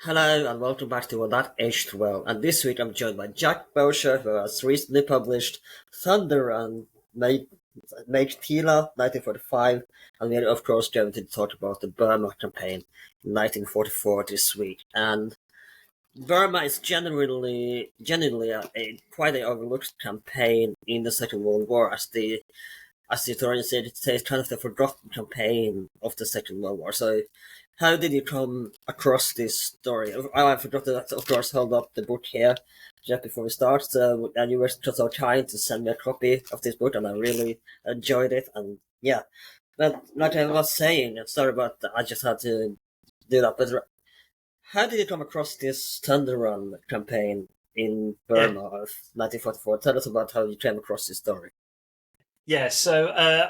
Hello and welcome back to That Aged Well. And this week I'm joined by Jack Bowsher, who has recently published Thunder and Meiktila, 1945, and we are of course going to talk about the Burma Campaign in 1944 this week. And Burma is genuinely a quite an overlooked campaign in the Second World War, as the historians say, it's kind of the forgotten campaign of the Second World War. So how did you come across this story? I forgot to, of course, hold up the book here just before we start. So, and you were just so kind to send me a copy of this book, and I really enjoyed it. And yeah, but like I was saying, sorry about that, I just had to do that. But how did you come across this Thunder Run campaign in Burma of 1944? Tell us about how you came across this story. Yeah, so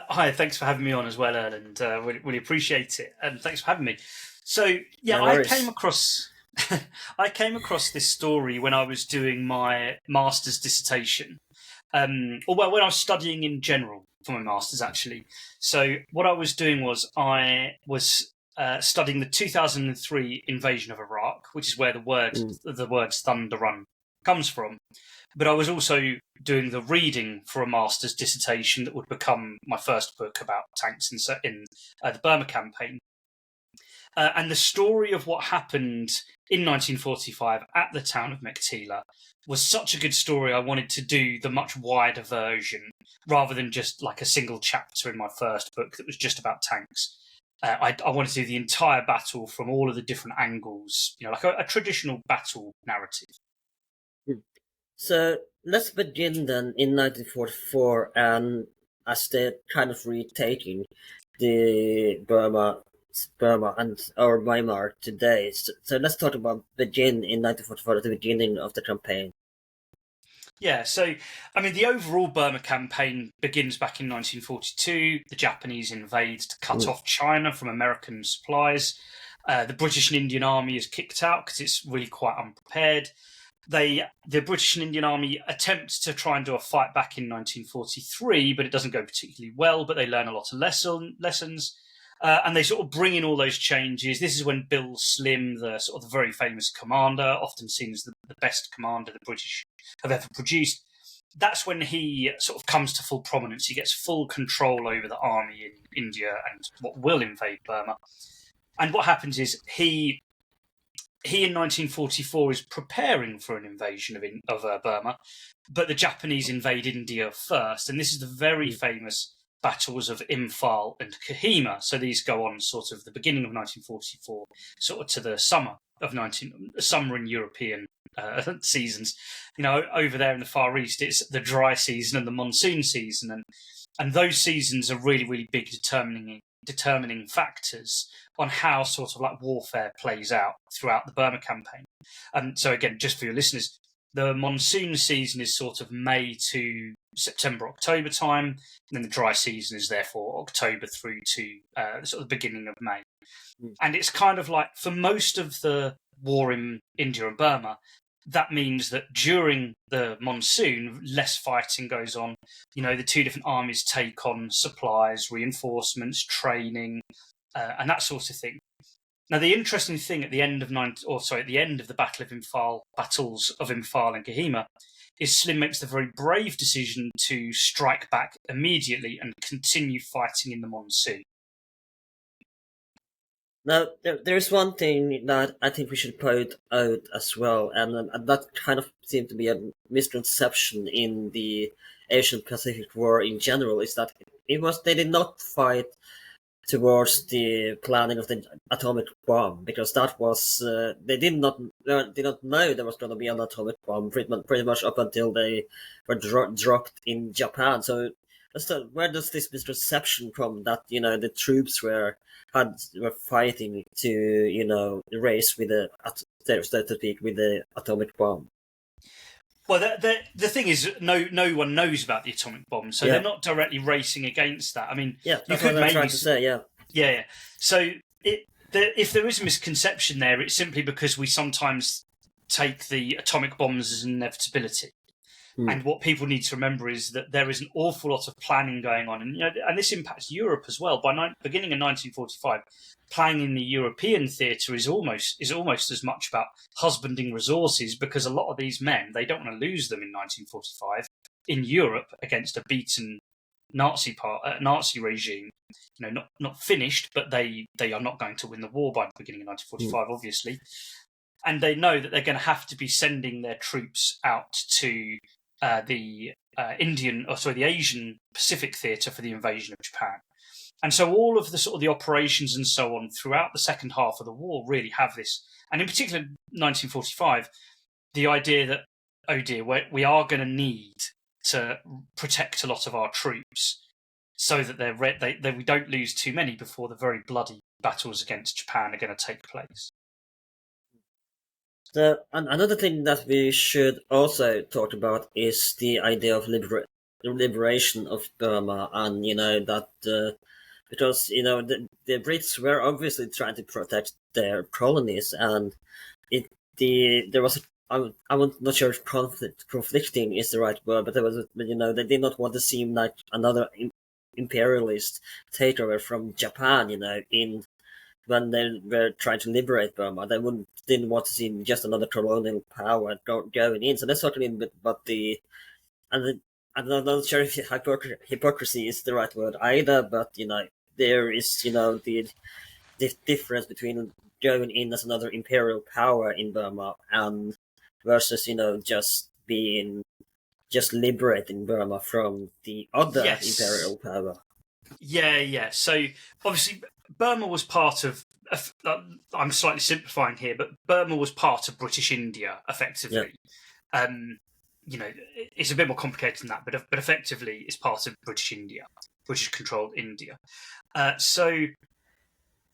hi, thanks for having me on as well, Erlend. Really appreciate it, and thanks for having me. So yeah, No I worries. came across I came across this story when I was doing my master's dissertation, or well, when I was studying in general for my master's actually. So what I was doing was I was studying the 2003 invasion of Iraq, which is where the words Thunder Run comes from. But I was also doing the reading for a master's dissertation that would become my first book about tanks in the Burma Campaign. And the story of what happened in 1945 at the town of Meiktila was such a good story, I wanted to do the much wider version rather than just like a single chapter in my first book that was just about tanks. I wanted to do the entire battle from all of the different angles, like a traditional battle narrative. So let's begin then in 1944, and as they're kind of retaking the Burma and our Myanmar today. So let's talk about begin in 1944 at the beginning of the campaign. Yeah, so I mean, the overall Burma campaign begins back in 1942. The Japanese invade to cut off China from American supplies. The British and Indian Army is kicked out because it's really quite unprepared. The British and Indian Army attempt to try and do a fight back in 1943, but it doesn't go particularly well. But they learn a lot of lessons, and they sort of bring in all those changes. This is when Bill Slim, the sort of the very famous commander, often seen as the best commander the British have ever produced. That's when he sort of comes to full prominence. He gets full control over the army in India and what will invade Burma. And what happens is he in 1944 is preparing for an invasion of Burma, but the Japanese invade India first. And this is the very famous battles of Imphal and Kohima. So these go on sort of the beginning of 1944, sort of to the summer in European seasons. Over there in the Far East, it's the dry season and the monsoon season, and those seasons are really, really big determining factors on how sort of like warfare plays out throughout the Burma campaign. So again, just for your listeners, the monsoon season is sort of May to September, October time, and then the dry season is therefore October through to sort of the beginning of May. And it's kind of like, for most of the war in India and Burma, that means that during the monsoon, less fighting goes on. The two different armies take on supplies, reinforcements, training, and that sort of thing. Now, the interesting thing at the end of the battles of Imphal and Kohima, is Slim makes the very brave decision to strike back immediately and continue fighting in the monsoon. Now, there's one thing that I think we should point out as well, and that kind of seemed to be a misconception in the Asian Pacific War in general, is that they did not fight towards the planning of the atomic bomb, because that was they did not know there was going to be an atomic bomb pretty much up until they were dropped in Japan. So where does this misconception come that the troops were fighting to race with the atomic bomb? Well, the thing is, no one knows about the atomic bomb, so they're not directly racing against that. I mean, that's what I'm trying to say. Yeah. So if there is a misconception there, it's simply because we sometimes take the atomic bombs as an inevitability. And what people need to remember is that there is an awful lot of planning going on, and this impacts Europe as well. By beginning in 1945, planning in the European theatre is almost as much about husbanding resources, because a lot of these men, they don't want to lose them in 1945 in Europe against a beaten Nazi regime. Not finished, but they are not going to win the war by the beginning of 1945, obviously. And they know that they're going to have to be sending their troops out to the Asian Pacific theatre for the invasion of Japan. And so all of the sort of the operations and so on throughout the second half of the war really have this, and in particular 1945, the idea that, oh dear, we are going to need to protect a lot of our troops so that we don't lose too many before the very bloody battles against Japan are going to take place. Another thing that we should also talk about is the idea of liberation of Burma, and because the Brits were obviously trying to protect their colonies, and there was I'm not sure if conflicting is the right word, but they did not want to seem like another imperialist takeover from Japan, when they were trying to liberate Burma. They didn't want to see just another colonial power going in. So that's what I mean. But I'm not sure if hypocrisy is the right word either. But there is the difference between going in as another imperial power in Burma and versus just liberating Burma from the other imperial power. Yeah. So obviously, Burma was part of. I'm slightly simplifying here, but Burma was part of British India, effectively. Yeah. It's a bit more complicated than that, but effectively, it's part of British India, British-controlled India. So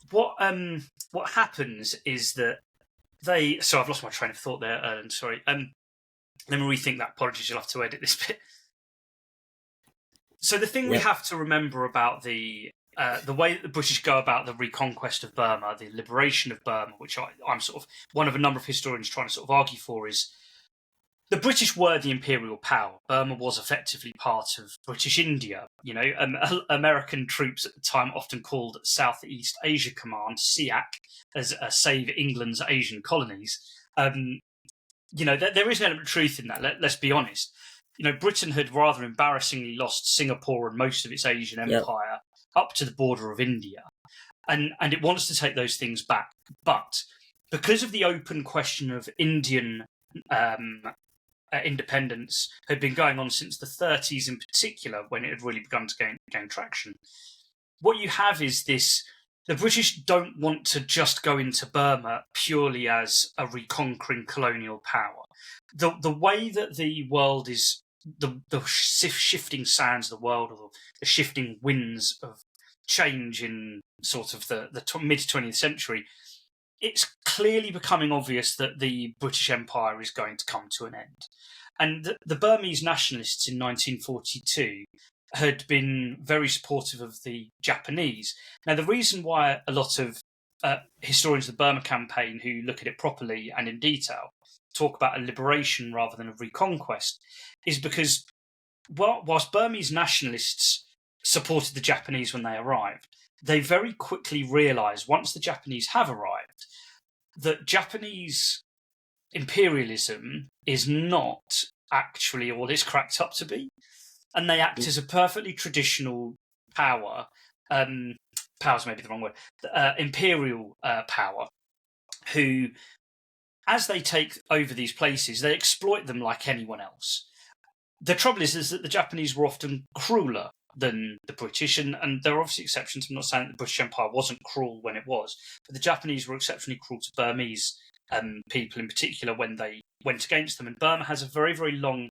what happens is that So I've lost my train of thought there, Erlend. Sorry. Let me rethink that. Apologies, you'll have to edit this bit. So the thing we have to remember about the way that the British go about the reconquest of Burma, the liberation of Burma, which I'm sort of one of a number of historians trying to sort of argue for, is the British were the imperial power. Burma was effectively part of British India. American troops at the time, often called Southeast Asia Command, SEAC, as Save England's Asian Colonies. There is an element of truth in that. Let's be honest. Britain had rather embarrassingly lost Singapore and most of its Asian empire up to the border of India. And it wants to take those things back. But because of the open question of Indian independence had been going on since the 30s in particular, when it had really begun to gain traction, what you have is this: the British don't want to just go into Burma purely as a reconquering colonial power. The way that the world is, the shifting sands of the world, or the shifting winds of change in sort of the mid-20th century, it's clearly becoming obvious that the British Empire is going to come to an end. And the Burmese nationalists in 1942 had been very supportive of the Japanese. Now, the reason why a lot of historians of the Burma Campaign, who look at it properly and in detail, talk about a liberation rather than a reconquest, is because whilst Burmese nationalists supported the Japanese when they arrived, they very quickly realised, once the Japanese have arrived, that Japanese imperialism is not actually all it's cracked up to be. And they act as a perfectly traditional power. Power's maybe the wrong word. Imperial power, who, as they take over these places, they exploit them like anyone else. The trouble is that the Japanese were often crueler than the British, and there are obviously exceptions. I'm not saying that the British Empire wasn't cruel when it was, but the Japanese were exceptionally cruel to Burmese people in particular when they went against them. And Burma has a very, very long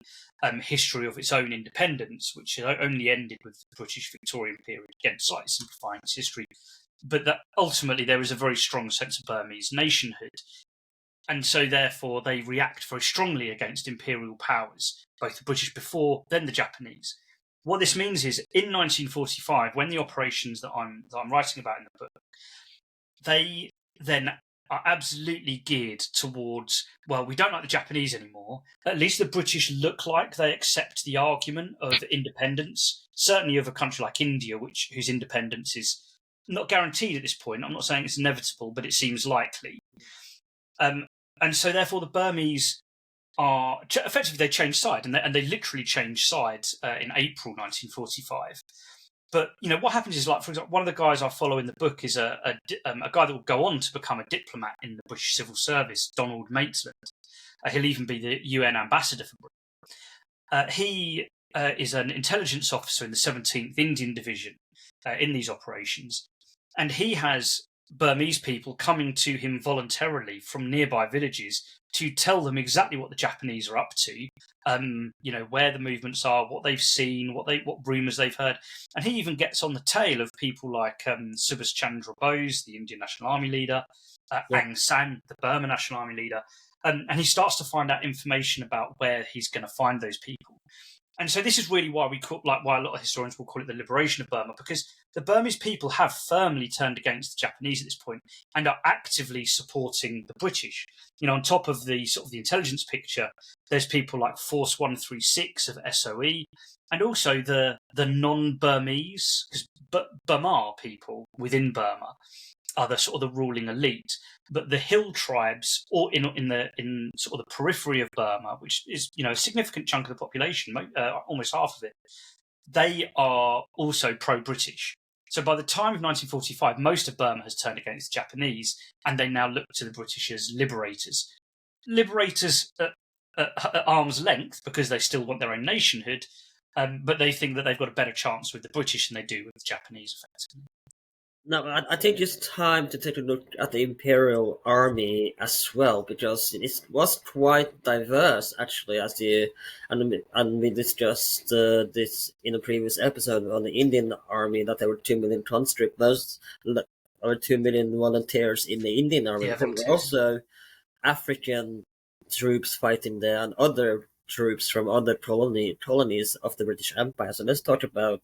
history of its own independence, which only ended with the British Victorian period. Again, slightly simplifying its history, but that ultimately there is a very strong sense of Burmese nationhood. And so, therefore, they react very strongly against imperial powers, both the British before, then the Japanese. What this means is, in 1945, when the operations that I'm writing about in the book, they then are absolutely geared towards, well, we don't like the Japanese anymore. At least the British look like they accept the argument of independence, certainly of a country like India, whose independence is not guaranteed at this point. I'm not saying it's inevitable, but it seems likely. And so therefore the Burmese are effectively, they change side, and they literally change sides in April 1945. But what happens is, like, for example, one of the guys I follow in the book is a guy that will go on to become a diplomat in the British civil service, Erlend Hedegart. He'll even be the UN ambassador for Britain. He is an intelligence officer in the 17th Indian Division in these operations, and he has Burmese people coming to him voluntarily from nearby villages to tell them exactly what the Japanese are up to, where the movements are, what they've seen, what rumours they've heard. And he even gets on the tail of people like Subhash Chandra Bose, the Indian National Army leader, Aung San, the Burma National Army leader, and he starts to find out information about where he's going to find those people. And so this is really why why a lot of historians will call it the liberation of Burma, because the Burmese people have firmly turned against the Japanese at this point and are actively supporting the British. On top of the sort of the intelligence picture, there's people like Force 136 of SOE, and also the non-Burmese, because Burma people within Burma are the sort of the ruling elite, but the hill tribes, or in sort of the periphery of Burma, which is a significant chunk of the population, almost half of it, they are also pro-British. So by the time of 1945, most of Burma has turned against the Japanese, and they now look to the British as liberators. Liberators at arm's length, because they still want their own nationhood, but they think that they've got a better chance with the British than they do with the Japanese, effectively. Now, I think it's time to take a look at the Imperial Army as well, because it was quite diverse, actually, and we discussed this in a previous episode on the Indian Army, that there were 2 million conscripts, or 2 million volunteers in the Indian Army. Yeah, there were also African troops fighting there, and other troops from other colonies of the British Empire. So let's talk about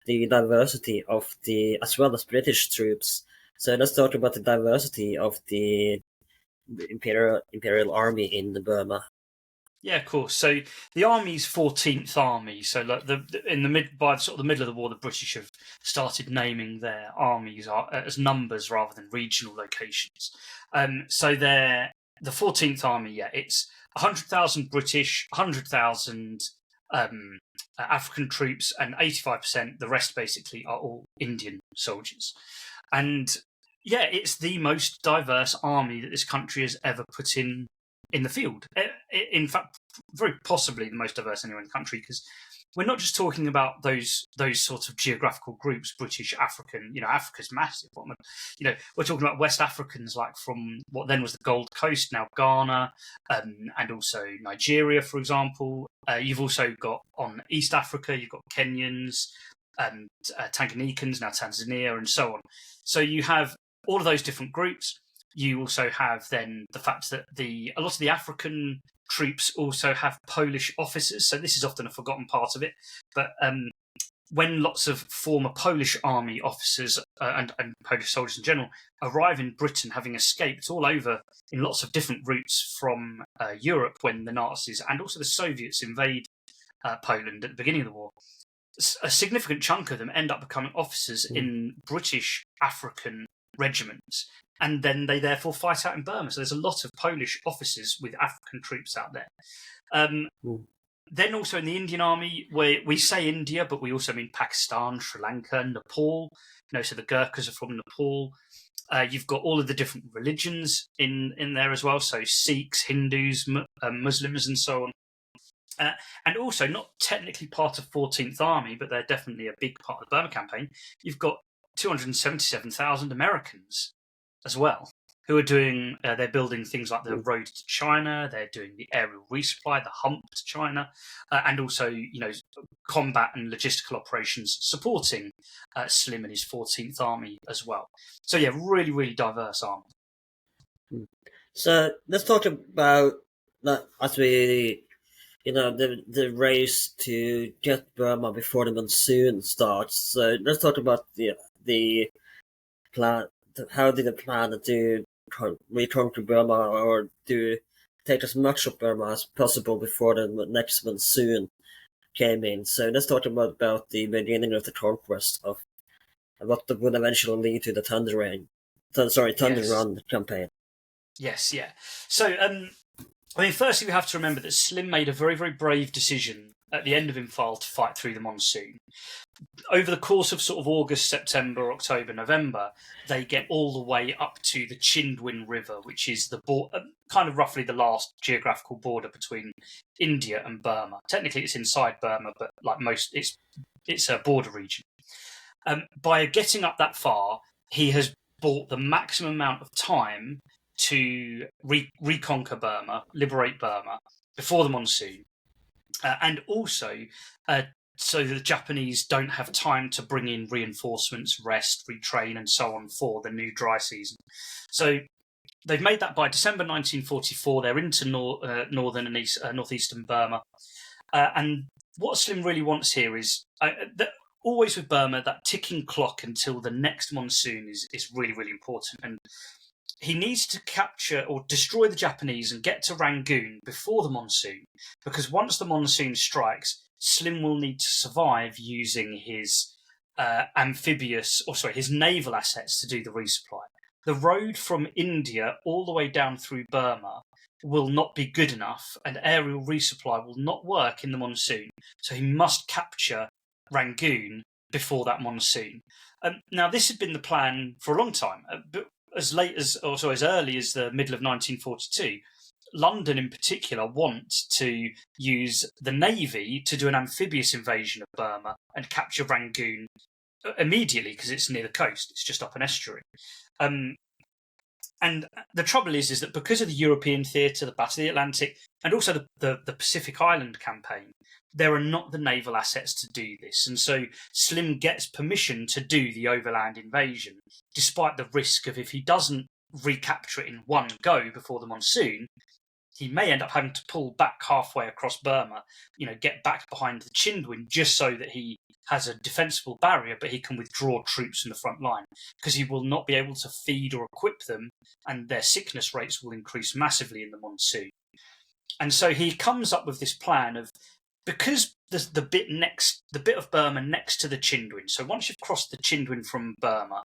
the diversity of as well as British troops. So let's talk about the diversity of the Imperial Army in Burma. Yeah, of course. So the Army's 14th Army. So like by sort of the middle of the war, the British have started naming their armies as numbers rather than regional locations. So the 14th Army, it's 100,000 British, 100,000 African troops, and 85%, the rest basically, are all Indian soldiers. And it's the most diverse army that this country has ever put in the field. In fact, very possibly the most diverse anywhere in the country, because we're not just talking about those sorts of geographical groups, British, African. Africa's massive. We're talking about West Africans, like from what then was the Gold Coast, now Ghana, and also Nigeria, for example. You've also got on East Africa, you've got Kenyans and Tanganyikans, now Tanzania, and so on. So you have all of those different groups. You also have then the fact that a lot of the African troops also have Polish officers. So this is often a forgotten part of it. But when lots of former Polish army officers and Polish soldiers in general arrive in Britain, having escaped all over in lots of different routes from Europe when the Nazis and also the Soviets invade Poland at the beginning of the war, a significant chunk of them end up becoming officers in British African regiments, and then they therefore fight out in Burma. So there's a lot of Polish officers with African troops out there. Then also in the Indian Army, where we say India, but we also mean Pakistan, Sri Lanka, Nepal. So the Gurkhas are from Nepal. You've got all of the different religions in there as well. So Sikhs, Hindus, Muslims, and so on. And also, not technically part of 14th Army, but they're definitely a big part of the Burma Campaign. You've got 277,000 Americans as well, who are doing, they're building things like the road to China, they're doing the aerial resupply, the hump to China, and also, combat and logistical operations supporting Slim and his 14th Army as well. So really, really diverse army. So let's talk about that as we, the race to get Burma before the monsoon starts. So let's talk about the plan. How did the plan to reconquer Burma or to take as much of Burma as possible before the next monsoon came in. So let's talk about the beginning of the conquest of what would eventually lead to the Thunder Run campaign. Yes, yeah. So, I mean, firstly, we have to remember that Slim made a very, very brave decision at the end of Imphal to fight through the monsoon. Over the course of sort of August, September, October, November, they get all the way up to the Chindwin River, which is the kind of roughly the last geographical border between India and Burma. Technically, it's inside Burma, but like most, it's a border region. By getting up that far, he has bought the maximum amount of time to reconquer Burma, liberate Burma before the monsoon, and also so the Japanese don't have time to bring in reinforcements, rest, retrain, and so on for the new dry season. So they've made that by December 1944. They're into northern and northeastern Burma. And what Slim really wants here is, always with Burma, that ticking clock until the next monsoon is really, really important. And he needs to capture or destroy the Japanese and get to Rangoon before the monsoon, because once the monsoon strikes, Slim will need to survive using his his naval assets to do the resupply. The road from India all the way down through Burma will not be good enough, and aerial resupply will not work in the monsoon. So he must capture Rangoon before that monsoon. Now, this had been the plan for a long time, but as early as the middle of 1942, London in particular want to use the Navy to do an amphibious invasion of Burma and capture Rangoon immediately because it's near the coast. It's just up an estuary. And the trouble is that because of the European theatre, the Battle of the Atlantic, and also the Pacific Island campaign, there are not the naval assets to do this. And so Slim gets permission to do the overland invasion, despite the risk of, if he doesn't recapture it in one go before the monsoon, he may end up having to pull back halfway across Burma, get back behind the Chindwin just so that he has a defensible barrier, but he can withdraw troops from the front line, because he will not be able to feed or equip them, and their sickness rates will increase massively in the monsoon. And so he comes up with this plan of, because the bit of Burma next to the Chindwin, so once you've crossed the Chindwin from Burma,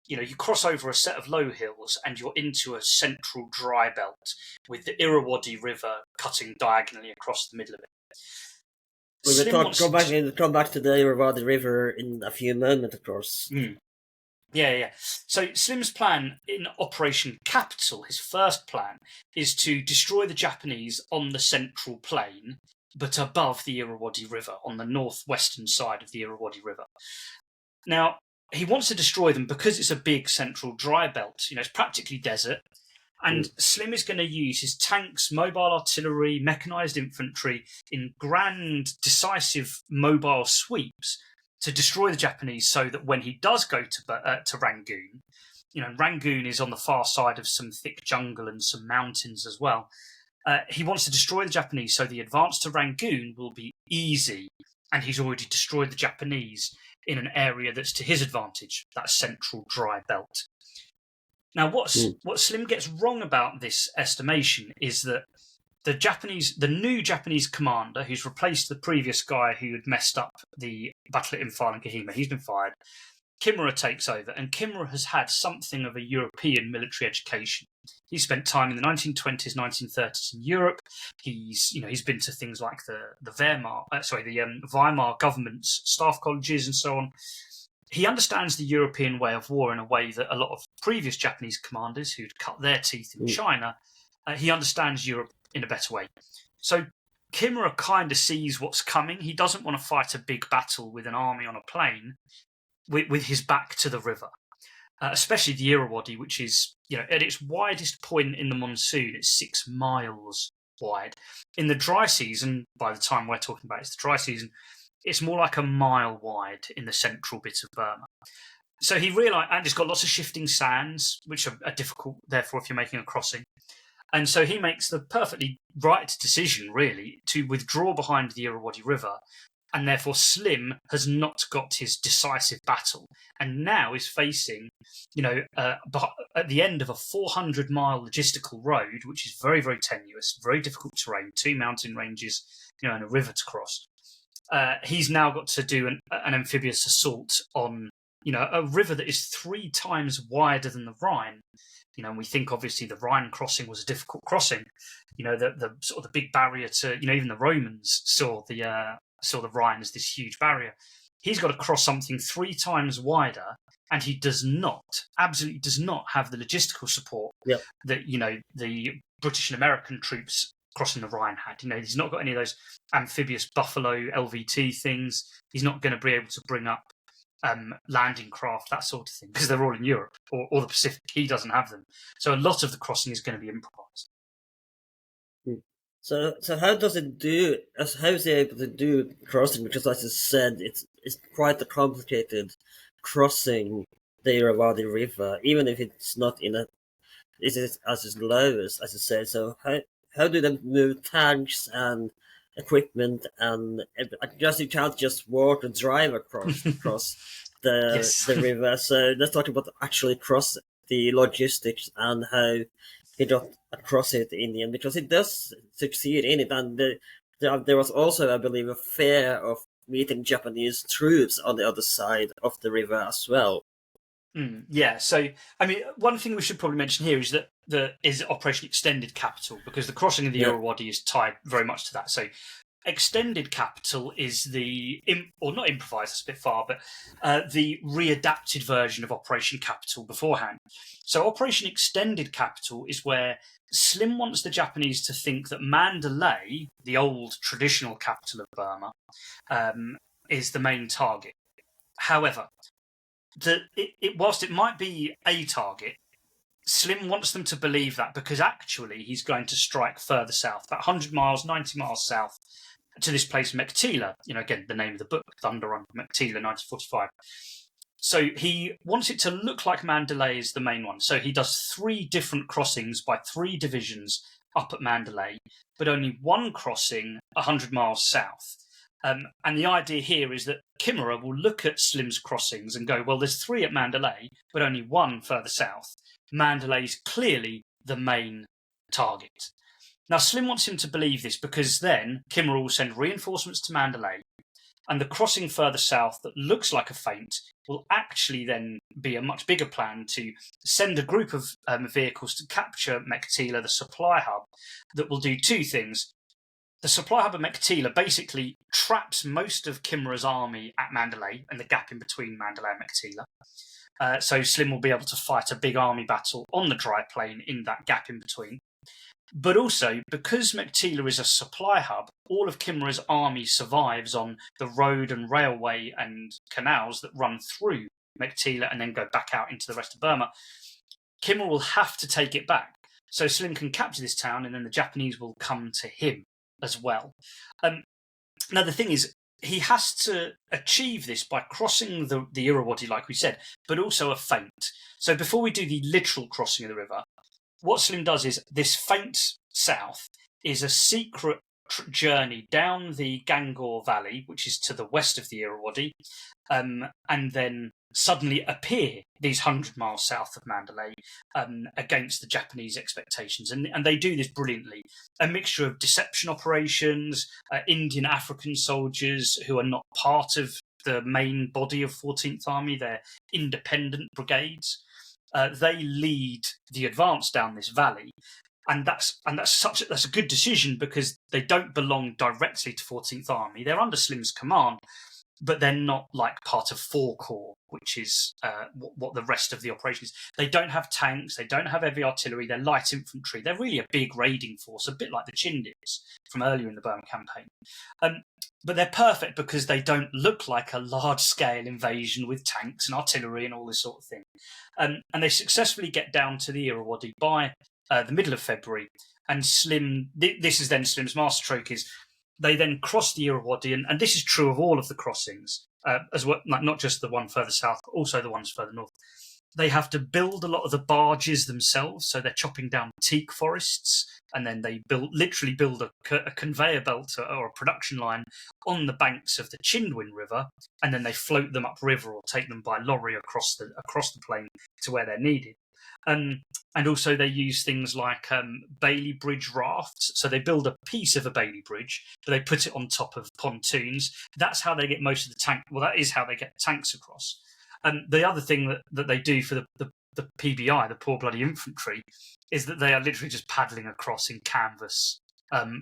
you cross over a set of low hills and you're into a central dry belt with the Irrawady River cutting diagonally across the middle of it. We'll come back to the Irrawady River in a few moments, of course. Yeah. So Slim's plan in Operation Capital, his first plan, is to destroy the Japanese on the central plain, but above the Irrawady River, on the northwestern side of the Irrawady River. Now, he wants to destroy them because it's a big central dry belt. It's practically desert. And Slim is going to use his tanks, mobile artillery, mechanized infantry in grand, decisive mobile sweeps to destroy the Japanese, so that when he does go to Rangoon, Rangoon is on the far side of some thick jungle and some mountains as well. He wants to destroy the Japanese, so the advance to Rangoon will be easy, and he's already destroyed the Japanese in an area that's to his advantage, that central dry belt. Now, what Slim gets wrong about this estimation is that the new Japanese commander, who's replaced the previous guy who had messed up the battle at Imphal and Kohima, he's been fired. Kimura takes over, and Kimura has had something of a European military education. He spent time in the 1920s, 1930s in Europe. He's been to things like the Weimar government's staff colleges and so on. He understands the European way of war in a way that a lot of previous Japanese commanders who'd cut their teeth in China, he understands Europe in a better way. So Kimura kind of sees what's coming. He doesn't want to fight a big battle with an army on a plain with his back to the river, especially the Irrawady, which is, at its widest point in the monsoon, it's 6 miles wide. In the dry season, by the time we're talking about it's the dry season, it's more like a mile wide in the central bit of Burma. So he realised, and it's got lots of shifting sands, which are difficult, therefore, if you're making a crossing. And so he makes the perfectly right decision, really, to withdraw behind the Irrawady River, and therefore Slim has not got his decisive battle, and now is facing, at the end of a 400-mile logistical road, which is very, very tenuous, very difficult terrain, 2 mountain ranges, and a river to cross. He's now got to do an amphibious assault on, a river that is 3 times wider than the Rhine. And we think obviously the Rhine crossing was a difficult crossing. The sort of the big barrier to, even the Romans saw the Rhine as this huge barrier. He's got to cross something 3 times wider, and he absolutely does not have the logistical support that, the British and American troops crossing the Rhine had. He's not got any of those amphibious Buffalo LVT things. He's not going to be able to bring up landing craft, that sort of thing, because they're all in Europe or the Pacific. He doesn't have them. So a lot of the crossing is going to be improvised. So how does it do? How is he able to do crossing? Because, as I said, it's quite a complicated crossing the Irrawady River, even if it's not as low as you said. So how do they move tanks and equipment, and you can't just walk and drive across the river? So let's talk about actually cross the logistics and how he got across it in the end, because it does succeed in it. And there was also, I believe, a fear of meeting Japanese troops on the other side of the river as well. So, one thing we should probably mention here is that is Operation Extended Capital, because the crossing of the Irrawady is tied very much to that. So Extended Capital is not improvised, that's a bit far, but the readapted version of Operation Capital beforehand. So Operation Extended Capital is where Slim wants the Japanese to think that Mandalay, the old traditional capital of Burma, is the main target. However, whilst it might be a target, Slim wants them to believe that because actually he's going to strike further south, about 100 miles, 90 miles south, to this place, Meiktila. Again, the name of the book, Thunder on Meiktila, 1945. So he wants it to look like Mandalay is the main one. So he does 3 different crossings by 3 divisions up at Mandalay, but only one crossing 100 miles south. And the idea here is that Kimura will look at Slim's crossings and go, well, there's 3 at Mandalay, but only 1 further south. Mandalay's clearly the main target. Now, Slim wants him to believe this because then Kimura will send reinforcements to Mandalay, and the crossing further south that looks like a feint will actually then be a much bigger plan to send a group of vehicles to capture Meiktila, the supply hub, that will do 2 things. The supply hub of Meiktila basically traps most of Kimura's army at Mandalay and the gap in between Mandalay and Meiktila. So Slim will be able to fight a big army battle on the dry plain in that gap in between. But also, because Meiktila is a supply hub, all of Kimura's army survives on the road and railway and canals that run through Meiktila and then go back out into the rest of Burma. Kimura will have to take it back. So Slim can capture this town and then the Japanese will come to him as well. Now, the thing is, he has to achieve this by crossing the Irrawady, like we said, but also a feint. So before we do the literal crossing of the river, what Slim does is this feint south is a secret journey down the Gangor Valley, which is to the west of the Irrawady, and then suddenly appear these 100 miles south of Mandalay against the Japanese expectations. And they do this brilliantly. A mixture of deception operations, Indian African soldiers who are not part of the main body of 14th Army, they're independent brigades. They lead the advance down this valley. And that's a good decision because they don't belong directly to 14th Army. They're under Slim's command, but they're not like part of 4 Corps, which is what the rest of the operation is. They don't have tanks, they don't have heavy artillery, they're light infantry. They're really a big raiding force, a bit like the Chindits from earlier in the Burma Campaign. But they're perfect because they don't look like a large-scale invasion with tanks and artillery and all this sort of thing. And they successfully get down to the Irrawady by the middle of February. And Slim, this is then Slim's masterstroke, is they then cross the Irrawady, and this is true of all of the crossings, as well, not just the one further south, but also the ones further north. They have to build a lot of the barges themselves, so they're chopping down teak forests, and then they literally build a conveyor belt or a production line on the banks of the Chindwin River, and then they float them upriver or take them by lorry across the plain to where they're needed. And also they use things like Bailey Bridge rafts. So they build a piece of a Bailey Bridge, but they put it on top of pontoons. That's how they get most of the tank. Well, that is how they get tanks across. And the other thing that they do for the PBI, the Poor Bloody Infantry, is that they are literally just paddling across in canvas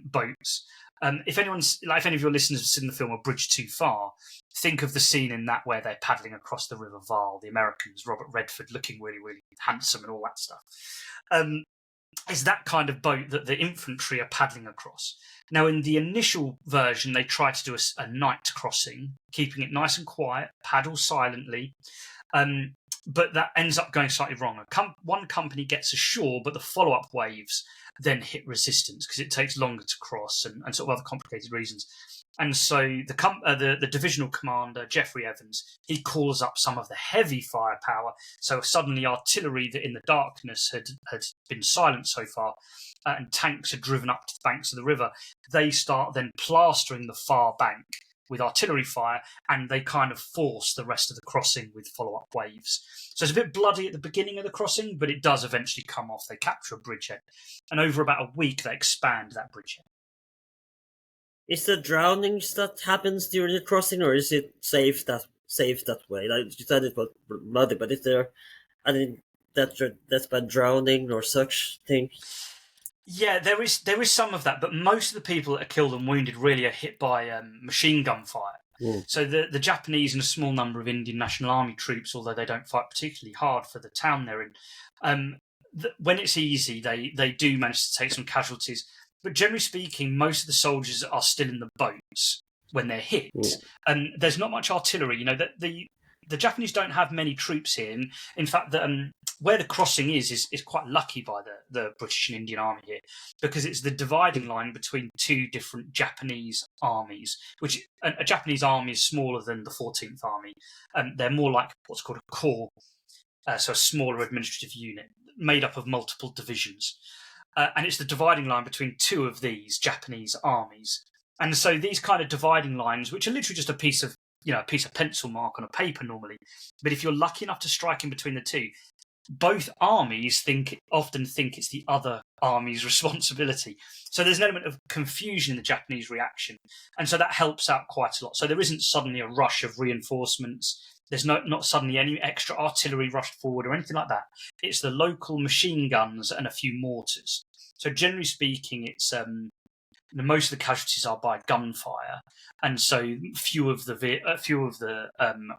boats. If any of your listeners have seen the film A Bridge Too Far, think of the scene in that where they're paddling across the River Vaal, the Americans, Robert Redford looking really, really handsome and all that stuff. Is that kind of boat that the infantry are paddling across. Now, in the initial version, they try to do a night crossing, keeping it nice and quiet, paddle silently. But that ends up going slightly wrong. One company gets ashore, but the follow-up waves then hit resistance because it takes longer to cross and sort of other complicated reasons. And so the divisional commander, Geoffrey Evans, he calls up some of the heavy firepower. So suddenly artillery that in the darkness had been silent so far, and tanks are driven up to the banks of the river, they start then plastering the far bank with artillery fire, and they kind of force the rest of the crossing with follow-up waves. So it's a bit bloody at the beginning of the crossing, but it does eventually come off. They capture a bridgehead, and over about a week they expand that bridgehead. Is there drownings that happens during the crossing, or is it safe that way? Like you said, it was bloody, but is there any that's by drowning or such things? Yeah, there is some of that, but most of the people that are killed and wounded really are hit by machine gun fire. So the Japanese and a small number of Indian National Army troops, although they don't fight particularly hard for the town they're in, when it's easy, they do manage to take some casualties. But generally speaking, most of the soldiers are still in the boats when they're hit, and there's not much artillery. You know that the Japanese don't have many troops here. In fact, where the crossing is quite lucky by the British and Indian Army here, because it's the dividing line between two different Japanese armies, which a Japanese army is smaller than the 14th Army, and they're more like what's called a corps, so a smaller administrative unit made up of multiple divisions. And it's the dividing line between two of these Japanese armies. And so these kind of dividing lines, which are literally just a piece of pencil mark on a paper normally, but if you're lucky enough to strike in between the two, both armies often think it's the other army's responsibility. So there's an element of confusion in the Japanese reaction. And so that helps out quite a lot. So there isn't suddenly a rush of reinforcements. There's not suddenly any extra artillery rushed forward or anything like that. It's the local machine guns and a few mortars. So generally speaking, it's most of the casualties are by gunfire, and so few of the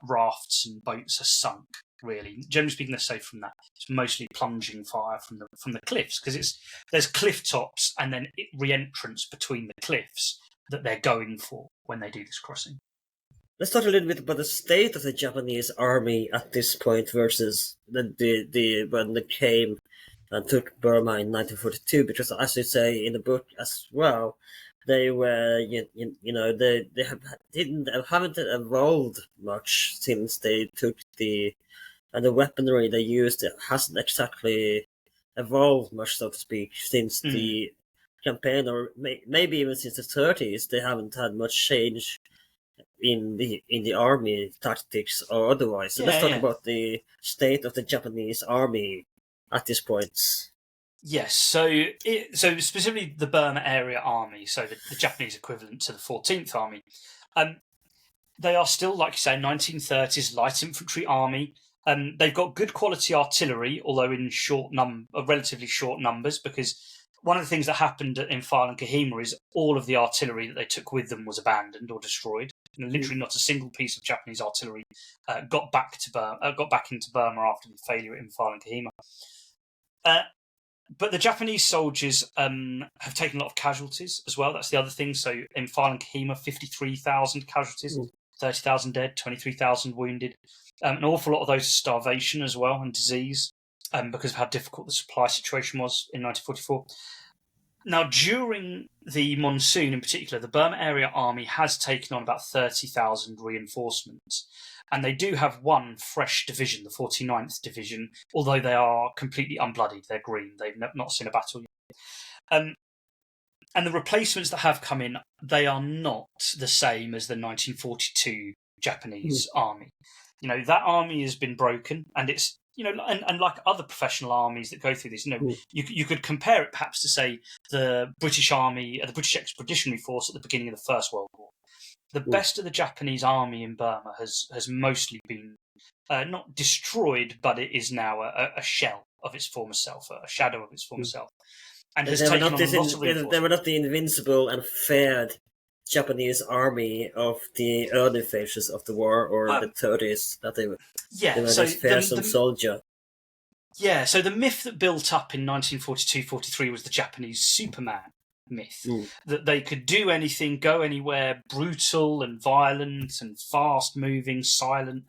rafts and boats are sunk. Really, generally speaking, they're safe from that. It's mostly plunging fire from the cliffs because there's cliff tops and then re-entrance between the cliffs that they're going for when they do this crossing. Let's talk a little bit about the state of the Japanese army at this point versus when they came and took Burma in 1942. Because, as you say in the book as well, they were haven't evolved much since they took and the weaponry they used hasn't exactly evolved much, so to speak, since the campaign, or maybe even since the 30s. They haven't had much change in the army tactics or otherwise. So let's talk about the state of the Japanese army at this point. Yes, so specifically the Burma Area Army, so the Japanese equivalent to the 14th Army, they are still, like you say, 1930s light infantry army. They've got good quality artillery, although in relatively short numbers, because one of the things that happened in Phal and Kohima is all of the artillery that they took with them was abandoned or destroyed. And literally not a single piece of Japanese artillery got back into Burma after the failure in Phal and Kohima. But the Japanese soldiers have taken a lot of casualties as well. That's the other thing. So in Phal and Kohima, 53,000 casualties, 30,000 dead, 23,000 wounded. An awful lot of those are starvation as well and disease because of how difficult the supply situation was in 1944. Now, during the monsoon in particular, the Burma Area Army has taken on about 30,000 reinforcements. And they do have one fresh division, the 49th Division, although they are completely unbloodied. They're green. They've not seen a battle yet. And the replacements that have come in, they are not the same as the 1942 Japanese army. That army has been broken, and it's, and like other professional armies that go through this, you could compare it perhaps to, say, the British Army, the British Expeditionary Force at the beginning of the First World War. The best of the Japanese army in Burma has mostly been not destroyed, but it is now a shell of its former self, a shadow of its former self. And has taken on a lot of reinforcements. They were not the invincible and feared Japanese army of the early phases of the war, or the 30s, that they were this fearsome soldier. Yeah, so the myth that built up in 1942-43 was the Japanese Superman myth, that they could do anything, go anywhere, brutal and violent and fast-moving, silent,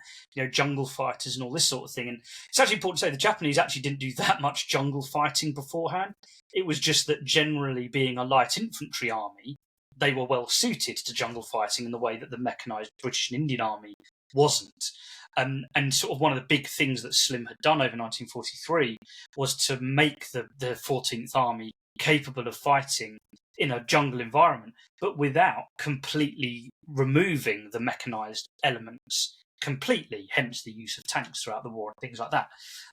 jungle fighters and all this sort of thing. And it's actually important to say the Japanese actually didn't do that much jungle fighting beforehand. It was just that generally, being a light infantry army, they were well suited to jungle fighting in the way that the mechanised British and Indian army wasn't. And sort of one of the big things that Slim had done over 1943 was to make the 14th Army capable of fighting in a jungle environment, but without completely removing the mechanised elements completely, hence the use of tanks throughout the war and things like that,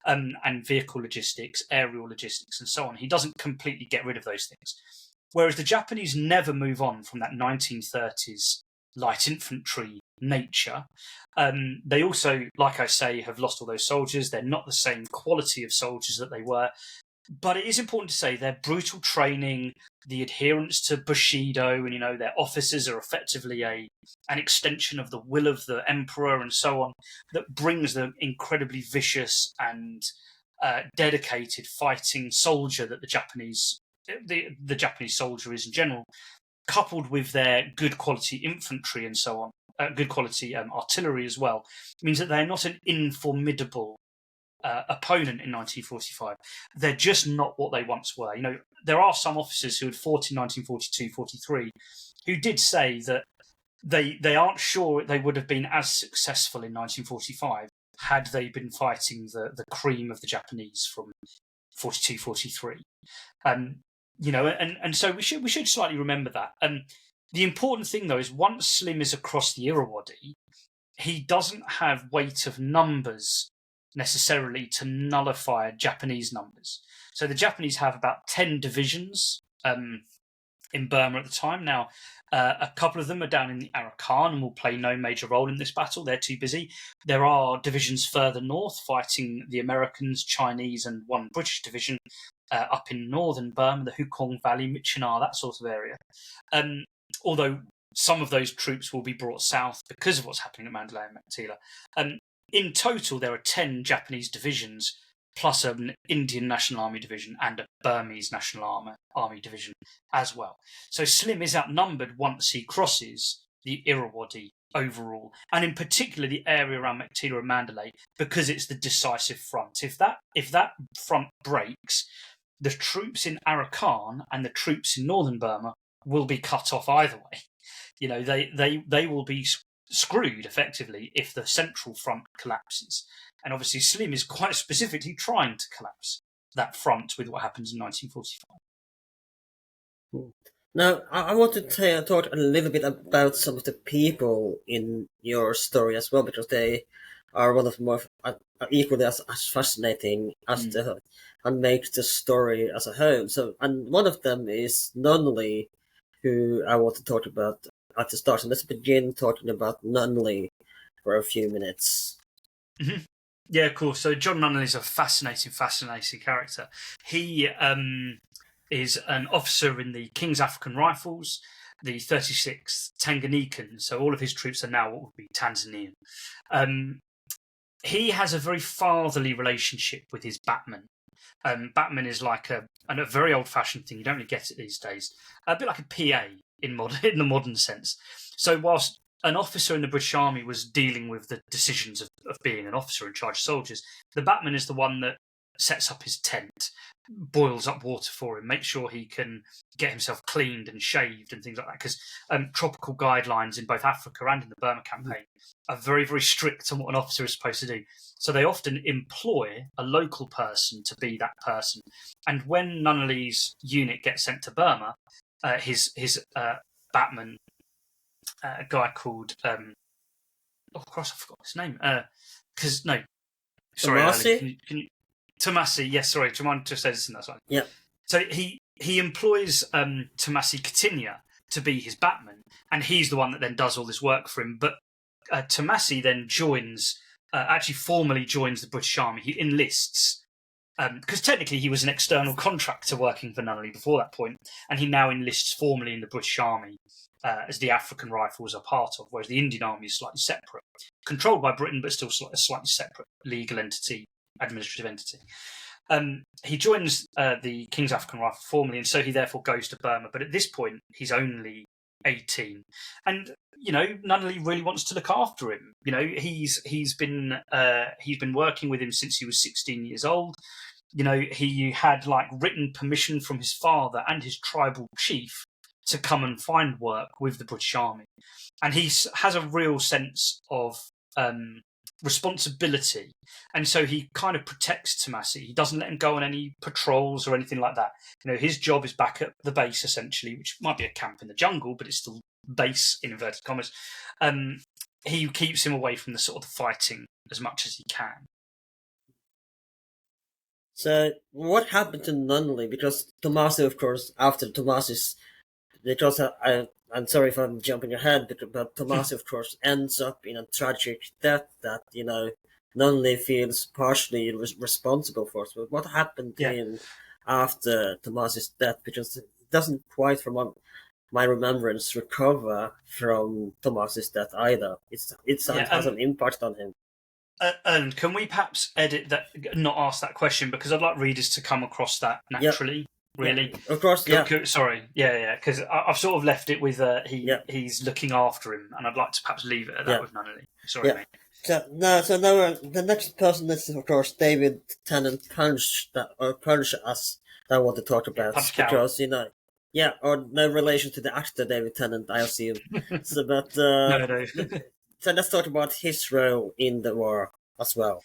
and vehicle logistics, aerial logistics, and so on. He doesn't completely get rid of those things. Whereas the Japanese never move on from that 1930s light infantry nature. They also, like I say, have lost all those soldiers. They're not the same quality of soldiers that they were. But it is important to say their brutal training, the adherence to Bushido, and their officers are effectively an extension of the will of the emperor and so on, that brings the incredibly vicious and dedicated fighting soldier that the Japanese soldier is in general, coupled with their good quality infantry and so on, good quality artillery as well, means that they're not an informidable opponent in 1945. They're just not what they once were. There are some officers who had fought in 1942-43 who did say that they aren't sure they would have been as successful in 1945 had they been fighting the cream of the Japanese from 42-43. And so we should slightly remember that. The important thing, though, is once Slim is across the Irrawady, he doesn't have weight of numbers necessarily to nullify Japanese numbers. So the Japanese have about 10 divisions in Burma at the time. Now, a couple of them are down in the Arakan and will play no major role in this battle. They're too busy. There are divisions further north fighting the Americans, Chinese, and one British division up in northern Burma, the Hukong Valley, Michinar, that sort of area. Although some of those troops will be brought south because of what's happening at Mandalay and Meiktila. In total, there are 10 Japanese divisions, plus an Indian National Army division and a Burmese National Army division as well. So Slim is outnumbered once he crosses the Irrawady overall, and in particular the area around Meiktila and Mandalay, because it's the decisive front. If that front breaks, the troops in Arakan and the troops in northern Burma will be cut off either way. They will be screwed effectively if the central front collapses. And obviously Slim is quite specifically trying to collapse that front with what happens in 1945. Now, I want to talk a little bit about some of the people in your story as well, because they are one of the more equally as fascinating as and make the story as a whole. So, and one of them is Nunley, who I want to talk about at the start. So let's begin talking about Nunley for a few minutes. Mm-hmm. Yeah, of course. So John Nunley is a fascinating character. He is an officer in the King's African Rifles, the 36th Tanganyikan. So all of his troops are now what would be Tanzanian. He has a very fatherly relationship with his batman. Batman is like a very old-fashioned thing. You don't really get it these days. A bit like a PA in the modern sense. So whilst an officer in the British Army was dealing with the decisions of being an officer in charge of soldiers, the batman is the one that sets up his tent, boils up water for him, makes sure he can get himself cleaned and shaved and things like that. Because tropical guidelines in both Africa and in the Burma campaign are very, very strict on what an officer is supposed to do. So they often employ a local person to be that person. And when Nunnally's unit gets sent to Burma, his batman, a guy called oh Christ, I forgot his name. Tomasi? Can you Tomasi? Yes, sorry. Do you mind to say this? That's fine. Yeah. So he employs Tomasi Katinya to be his batman, and he's the one that then does all this work for him. But Tomasi then joins, actually formally joins the British Army. He enlists, because technically he was an external contractor working for Nunnally before that point, and he now enlists formally in the British Army as the African Rifles are part of, whereas the Indian Army is slightly separate, controlled by Britain, but still a slightly separate legal entity, administrative entity. He joins the King's African Rifle formally, and so he therefore goes to Burma. But at this point, he's only 18, and Nunnally really wants to look after him. He's been working with him since he was 16 years old. He had written permission from his father and his tribal chief to come and find work with the British Army, and he has a real sense of responsibility, and so he kind of protects Tomasi. He doesn't let him go on any patrols or anything like that. His job is back at the base, essentially, which might be a camp in the jungle, but it's still base in inverted commas. He keeps him away from the sort of fighting as much as he can. So what happened to Nunnally? Because Tomasi, of course, after Tomasi's, because I'm sorry if I'm jumping ahead, but Tomasi, of course, ends up in a tragic death that Nunnally feels partially responsible for. So what happened to him after Tomasi's death? Because it doesn't quite, from my remembrance, recover from Tomasi's death either. It has an impact on him. And can we perhaps edit that, not ask that question, because I'd like readers to come across that naturally. Really, of course. Sorry, because I've sort of left it with he's looking after him, and I'd like to perhaps leave it at that with Nunnally. Sorry, mate. So now the next person is, of course, David Tennant Punch, as I want to talk about, because or no relation to the actor David Tennant, I assume. No. So let's talk about his role in the war as well.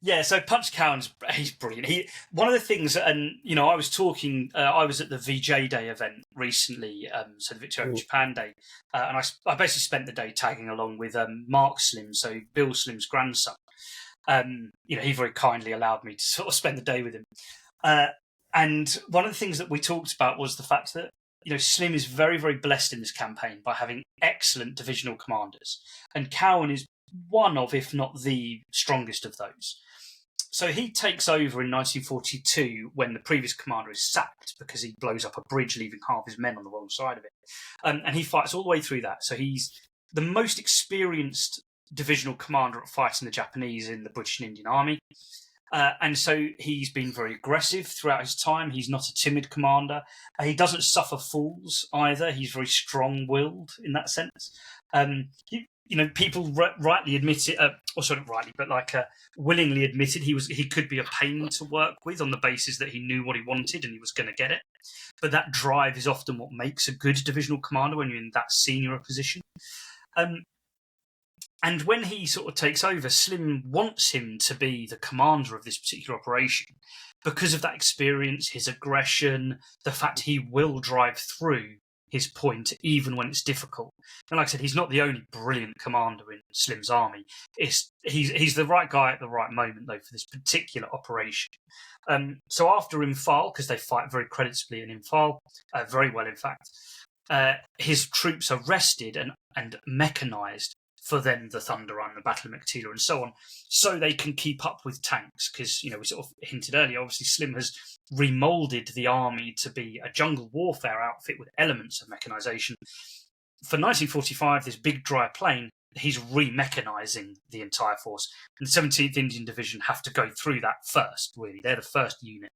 Yeah, so Punch Cowan's he's brilliant. One of the things, and I was talking, I was at the VJ Day event recently, so the Victorian Japan Day, and I basically spent the day tagging along with Mark Slim, so Bill Slim's grandson. He very kindly allowed me to sort of spend the day with him. And one of the things that we talked about was the fact that Slim is very, very blessed in this campaign by having excellent divisional commanders, and Cowan is one of, if not the strongest of those. So he takes over in 1942 when the previous commander is sacked because he blows up a bridge, leaving half his men on the wrong side of it. And he fights all the way through that. So he's the most experienced divisional commander at fighting the Japanese in the British and Indian Army. And so he's been very aggressive throughout his time. He's not a timid commander. He doesn't suffer fools either. He's very strong-willed in that sense. People rightly admit it, not rightly, but willingly admitted he could be a pain to work with on the basis that he knew what he wanted and he was going to get it. But that drive is often what makes a good divisional commander when you're in that senior a position. And when he sort of takes over, Slim wants him to be the commander of this particular operation because of that experience, his aggression, the fact he will drive through his point even when it's difficult. And like I said, he's not the only brilliant commander in Slim's army. He's the right guy at the right moment, though, for this particular operation. So after Imphal, because they fight very creditably in Imphal, very well in fact, his troops are rested and mechanised for then the Thunder Run, the Battle of Meiktila, and so on, so they can keep up with tanks. Because, we sort of hinted earlier, obviously Slim has remoulded the army to be a jungle warfare outfit with elements of mechanisation. For 1945, this big dry plain, he's re-mechanising the entire force. And the 17th Indian Division have to go through that first, really. They're the first unit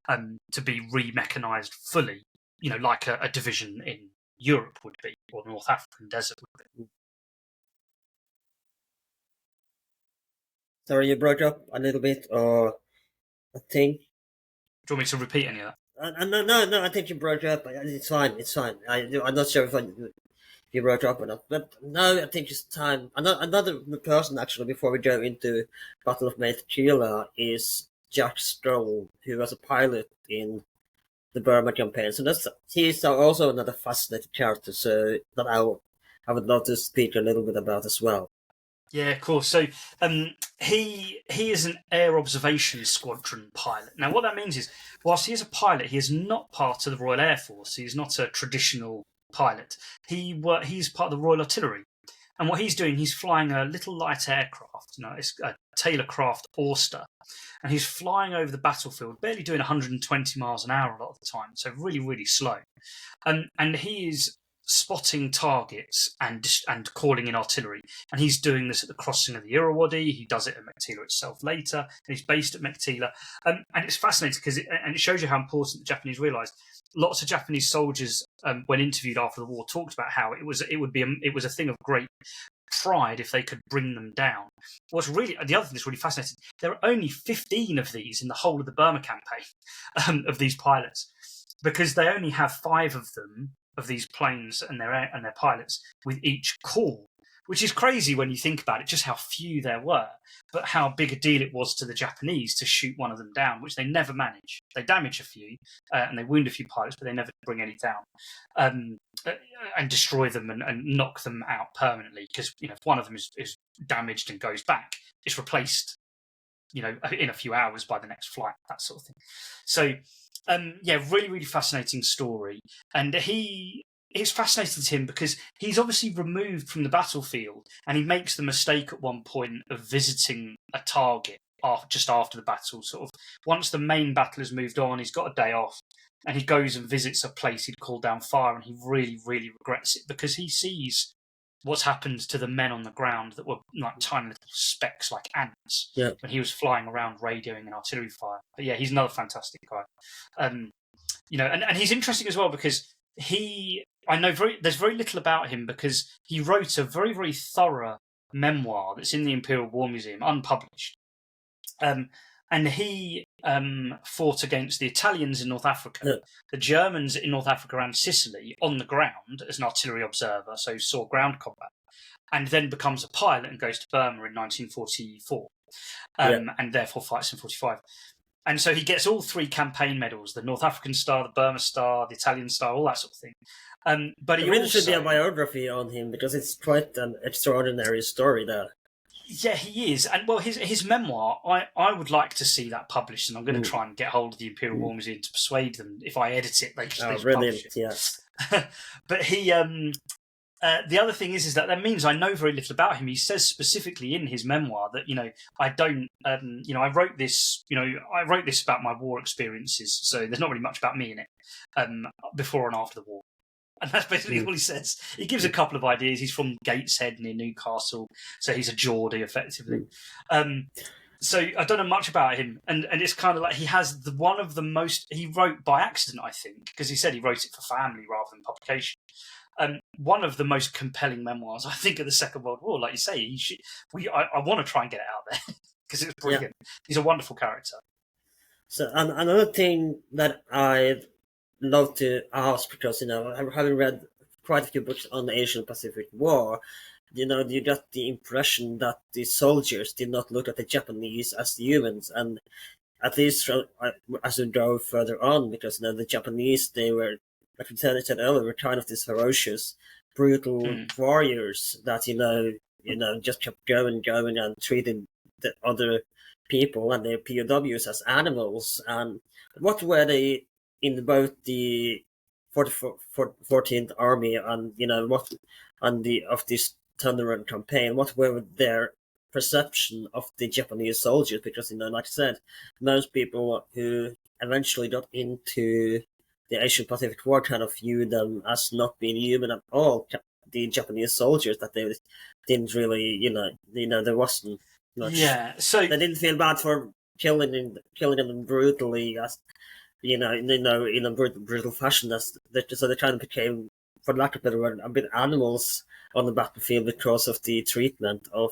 to be re-mechanised fully, like a division in Europe would be, or the North African desert would be. Sorry, you broke up a little bit, or I think. Do you want me to repeat any of that? No, I think you broke up. It's fine. I'm not sure if you broke up or not. But no, I think it's time. Another person, actually, before we go into Battle of Meiktila, is Jack Stroll, who was a pilot in the Burma campaign. So he's also another fascinating character. So that I would love to speak a little bit about as well. Yeah, of course. So he is an air observation squadron pilot. Now, what that means is, whilst he is a pilot, he is not part of the Royal Air Force. He's not a traditional pilot. He's part of the Royal Artillery. And what he's doing, he's flying a little light aircraft. It's a Taylorcraft Auster. And he's flying over the battlefield, barely doing 120 miles an hour a lot of the time. So really, really slow. And he is spotting targets and calling in artillery. And he's doing this at the crossing of the Irrawady. He does it at Meiktila itself later. And he's based at Meiktila. And it's fascinating because it shows you how important the Japanese realised. Lots of Japanese soldiers, when interviewed after the war, talked about how it was a thing of great pride if they could bring them down. What's really the other thing that's really fascinating, there are only 15 of these in the whole of the Burma campaign, of these pilots, because they only have 5 of them, of these planes and their pilots, with each call, which is crazy when you think about it, just how few there were, but how big a deal it was to the Japanese to shoot one of them down, which they never manage. They damage a few and they wound a few pilots, but they never bring any down and destroy them and knock them out permanently. Because if one of them is damaged and goes back, it's replaced, in a few hours by the next flight, that sort of thing. So, really, really fascinating story. And it's fascinating to him because he's obviously removed from the battlefield, and he makes the mistake at one point of visiting a target just after the battle. Sort of once the main battle has moved on, he's got a day off, and he goes and visits a place he'd called down fire, and he really, really regrets it because he sees what's happened to the men on the ground that were like tiny little specks like ants when he was flying around radioing an artillery fire. But yeah, he's another fantastic guy. And he's interesting as well because there's very little about him because he wrote a very, very thorough memoir that's in the Imperial War Museum, unpublished. And he fought against the Italians in North Africa, the Germans in North Africa and Sicily on the ground as an artillery observer, so saw ground combat, and then becomes a pilot and goes to Burma in 1944, and therefore fights in 45. And so he gets all 3 campaign medals, the North African Star, the Burma Star, the Italian Star, all that sort of thing. But he really should be a biography on him because it's quite an extraordinary story there. Yeah, he is. And well, his memoir, I would like to see that published, and I'm going to try and get hold of the Imperial War Museum to persuade them if I edit it, they should publish it. Yeah. But he, the other thing is that means I know very little about him. He says specifically in his memoir that, I don't, I wrote this about my war experiences, so there's not really much about me in it, before and after the war. And that's basically all he says. He gives a couple of ideas. He's from Gateshead near Newcastle, so he's a Geordie, effectively. So I don't know much about him. And it's kind of like he has one of the most... He wrote by accident, I think, because he said he wrote it for family rather than publication. One of the most compelling memoirs, I think, of the Second World War. Like you say, I want to try and get it out there because it's brilliant. Yeah. He's a wonderful character. So another thing that I'd love to ask, because having read quite a few books on the Asian Pacific War, you got the impression that the soldiers did not look at the Japanese as humans, and at least as we go further on, because the Japanese, they were, like we said earlier, were kind of these ferocious, brutal warriors that just kept going and treating the other people and their POWs as animals. And what were they in both the 14th Army and of this Thunderbolt campaign? What were their perception of the Japanese soldiers? Because like I said, most people who eventually got into the Asian Pacific War kind of viewed them as not being human at all. The Japanese soldiers, that they didn't really, there wasn't much. Yeah, so they didn't feel bad for killing them brutally, as in a brutal fashion. So they kind of became, for lack of a better word, a bit animals on the battlefield because of the treatment of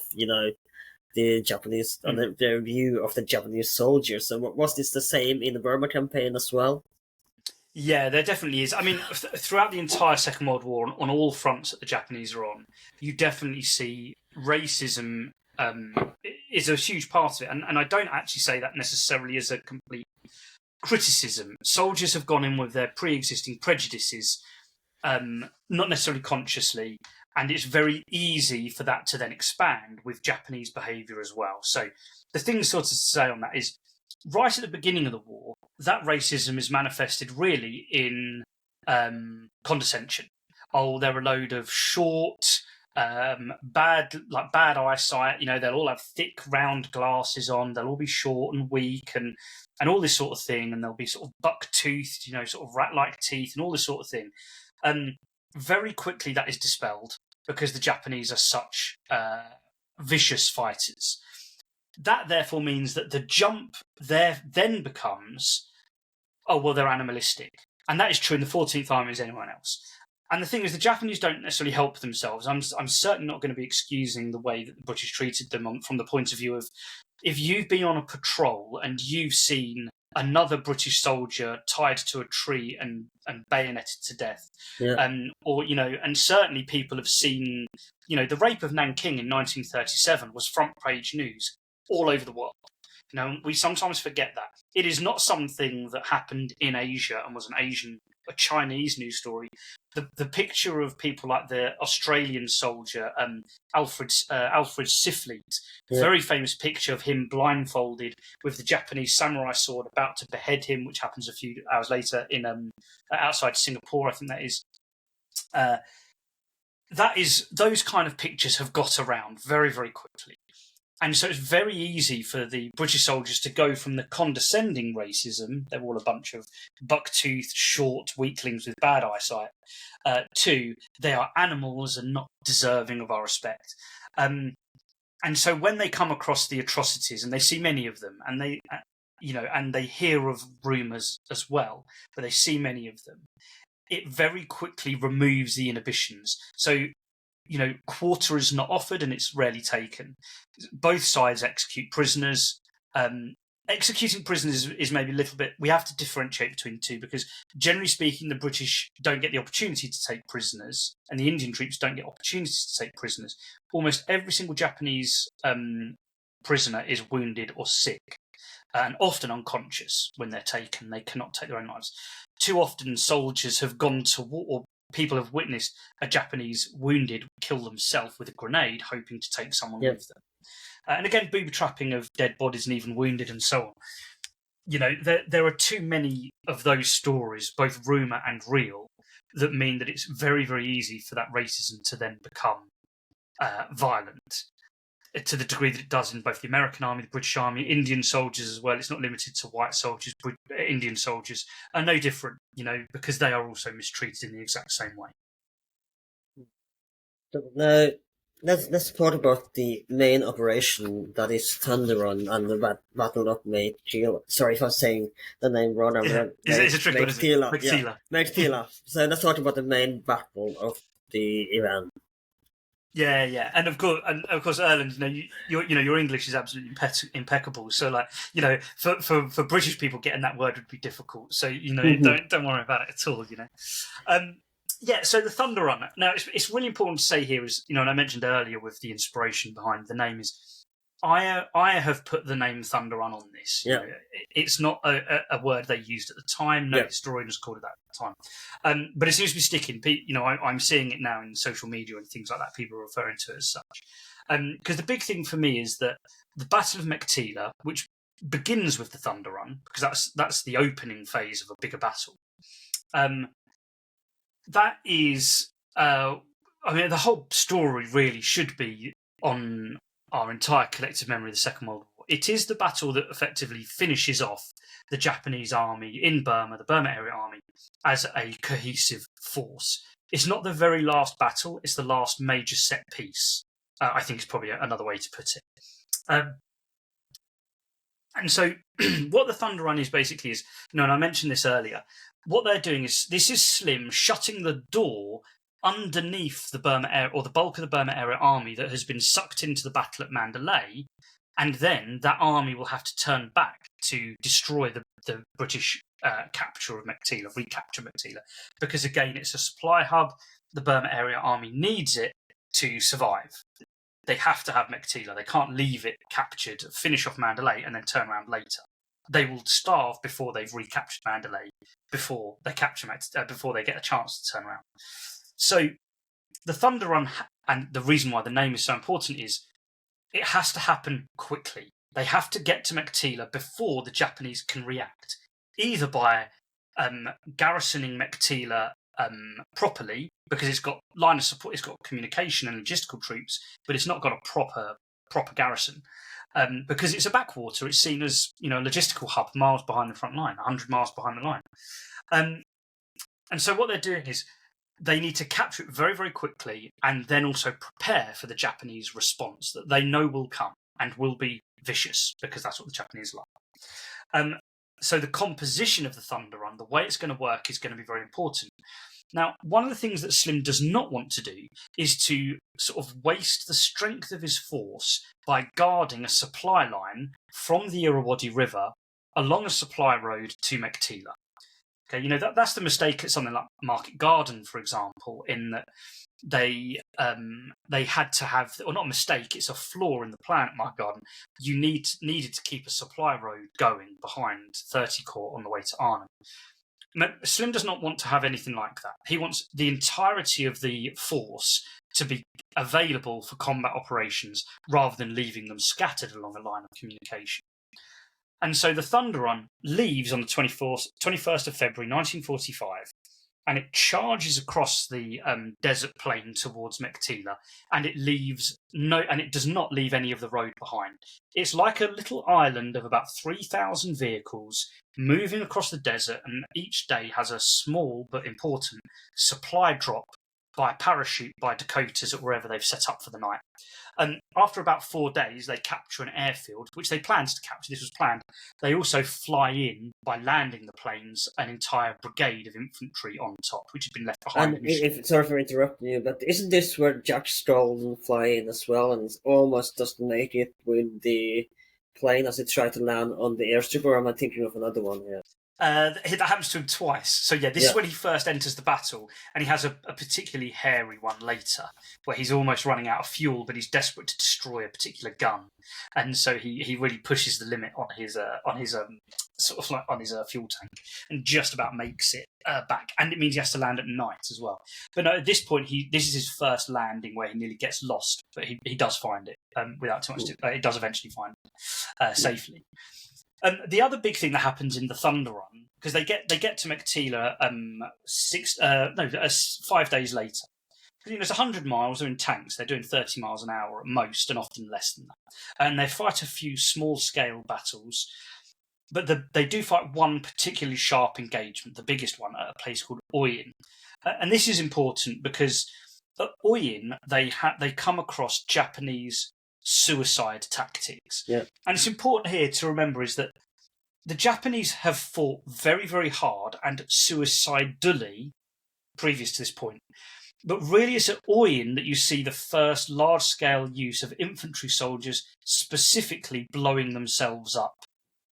the Japanese and their view of the Japanese soldiers. So was this the same in the Burma campaign as well? Yeah, there definitely is. I mean, throughout the entire Second World War, on all fronts that the Japanese are on, you definitely see racism is a huge part of it. And I don't actually say that necessarily as a complete criticism. Soldiers have gone in with their pre-existing prejudices, not necessarily consciously, and it's very easy for that to then expand with Japanese behaviour as well. So the thing sort of to say on that is, right at the beginning of the war, that racism is manifested really in condescension. Oh, they're a load of short, bad eyesight. You know, they'll all have thick, round glasses on. They'll all be short and weak, and all this sort of thing. And they'll be sort of buck-toothed, you know, sort of rat-like teeth, and all this sort of thing. Very quickly, that is dispelled because the Japanese are such vicious fighters. That therefore means that the jump there then becomes, oh, well, they're animalistic. And that is true in the 14th Army as anyone else. And the thing is, the Japanese don't necessarily help themselves. I'm certainly not going to be excusing the way that the British treated them from the point of view of, if you've been on a patrol and you've seen another British soldier tied to a tree and bayoneted to death, or, you know, and certainly people have seen, you know, the rape of Nanking in 1937 was front page news all over the world. You know, we sometimes forget that. It is not something that happened in Asia and was a Chinese news story. The picture of people like the Australian soldier, Alfred Siflete, very famous picture of him blindfolded with the Japanese samurai sword about to behead him, which happens a few hours later in outside Singapore, I think that is. Those kind of pictures have got around very, very quickly. And so it's very easy for the British soldiers to go from the condescending racism, they're all a bunch of buck-toothed, short weaklings with bad eyesight, to they are animals and not deserving of our respect. And so when they come across the atrocities, and they see many of them, and they, you know, and they hear of rumours as well, but they see many of them, it very quickly removes the inhibitions. So, you know, quarter is not offered and it's rarely taken. Both sides execute prisoners. Executing prisoners is maybe a little bit, we have to differentiate between the two, because generally speaking, the British don't get the opportunity to take prisoners and the Indian troops don't get opportunities to take prisoners. Almost every single Japanese prisoner is wounded or sick, and often unconscious when they're taken. They cannot take their own lives. Too often soldiers have gone to war, or people have witnessed a Japanese wounded kill themselves with a grenade, hoping to take someone with them. And again, booby trapping of dead bodies and even wounded and so on. You know, there are too many of those stories, both rumour and real, that mean that it's very, very easy for that racism to then become violent, to the degree that it does in both the American Army, the British Army, Indian soldiers as well. It's not limited to white soldiers. Indian soldiers are no different, you know, because they are also mistreated in the exact same way. Now, let's talk about the main operation, that is Thunder Run and the Battle of Meiktila. Sorry if I'm saying the name wrong. It's a trick one, isn't it? Meiktila. Meiktila. So let's talk about the main battle of the event. Yeah, and of course, Erlend, your English is absolutely impeccable. So, like, you know, for British people, getting that word would be difficult. So, you know, don't worry about it at all. You know, so the Thunder Run. Now, it's really important to say here is, you know, and I mentioned earlier with the inspiration behind the name is, I have put the name Thunder Run on this. Yeah. You know, it's not a word they used at the time. No historian has called it that at the time. But it seems to be sticking. You know, I'm seeing it now in social media and things like that. People are referring to it as such. Because the big thing for me is that the Battle of Meiktila, which begins with the Thunder Run, because that's the opening phase of a bigger battle. That is, I mean, the whole story really should be on our entire collective memory of the Second World War. It is the battle that effectively finishes off the Japanese army in Burma, the Burma Area Army, as a cohesive force. It's not the very last battle, it's the last major set piece. I think is probably another way to put it. And so what the Thunder Run is basically is, you know, and I mentioned this earlier, what they're doing is, this is Slim shutting the door underneath the Burma area, or the bulk of the Burma area army that has been sucked into the battle at Mandalay, and then that army will have to turn back to destroy the British capture of Meiktila, recapture Meiktila, because again, it's a supply hub. The Burma area army needs it to survive. They have to have Meiktila. They can't leave it captured, finish off Mandalay, and then turn around later. They will starve before they've recaptured Mandalay, before they capture before they get a chance to turn around. So the Thunder Run, and the reason why the name is so important is it has to happen quickly. They have to get to Meiktila before the Japanese can react, either by garrisoning Meiktila properly, because it's got line of support, it's got communication and logistical troops, but it's not got a proper garrison. Because it's a backwater, it's seen as a logistical hub miles behind the front line, 100 miles behind the line. And so what they're doing is they need to capture it very, very quickly, and then also prepare for the Japanese response that they know will come and will be vicious, because that's what the Japanese like. So the composition of the Thunder Run, the way it's going to work, is going to be very important. Now, one of the things that Slim does not want to do is to sort of waste the strength of his force by guarding a supply line from the Irrawady River along a supply road to Meiktila. Okay, that's the mistake at something like Market Garden, for example, in that they had to have, or not a mistake, it's a flaw in the plan at Market Garden. You needed to keep a supply road going behind 30 Corps on the way to Arnhem. Slim does not want to have anything like that. He wants the entirety of the force to be available for combat operations rather than leaving them scattered along a line of communication. And so the Thunder Run leaves on the 21st of February 1945, and it charges across the desert plain towards Meiktila, and it does not leave any of the road behind. It's like a little island of about 3,000 vehicles moving across the desert, and each day has a small but important supply drop by parachute by Dakotas at wherever they've set up for the night. And after about 4 days, they capture an airfield, which they planned to capture. This was planned. They also fly in, by landing the planes, an entire brigade of infantry on top, which had been left behind. And sorry for interrupting you, but isn't this where Jack Straw will fly in as well, and almost doesn't make it with the plane as it tried to land on the airstrip, or am I thinking of another one here? That happens to him twice. So this is when he first enters the battle, and he has a particularly hairy one later, where he's almost running out of fuel, but he's desperate to destroy a particular gun, and so he really pushes the limit on his fuel tank, and just about makes it back. And it means he has to land at night as well. But no, at this point, this is his first landing where he nearly gets lost, but he does find it without too much. He does eventually find it safely. The other big thing that happens in the Thunder Run, because they get to Meiktila 5 days later. It's 100 miles. They're in tanks. They're doing 30 miles an hour at most, and often less than that. And they fight a few small-scale battles, but they do fight one particularly sharp engagement, the biggest one, at a place called Oyen. And this is important because at Oyen they come across Japanese suicide tactics. Yeah. And it's important here to remember is that the Japanese have fought very, very hard and suicidally previous to this point. But really it's at Oyen that you see the first large-scale use of infantry soldiers specifically blowing themselves up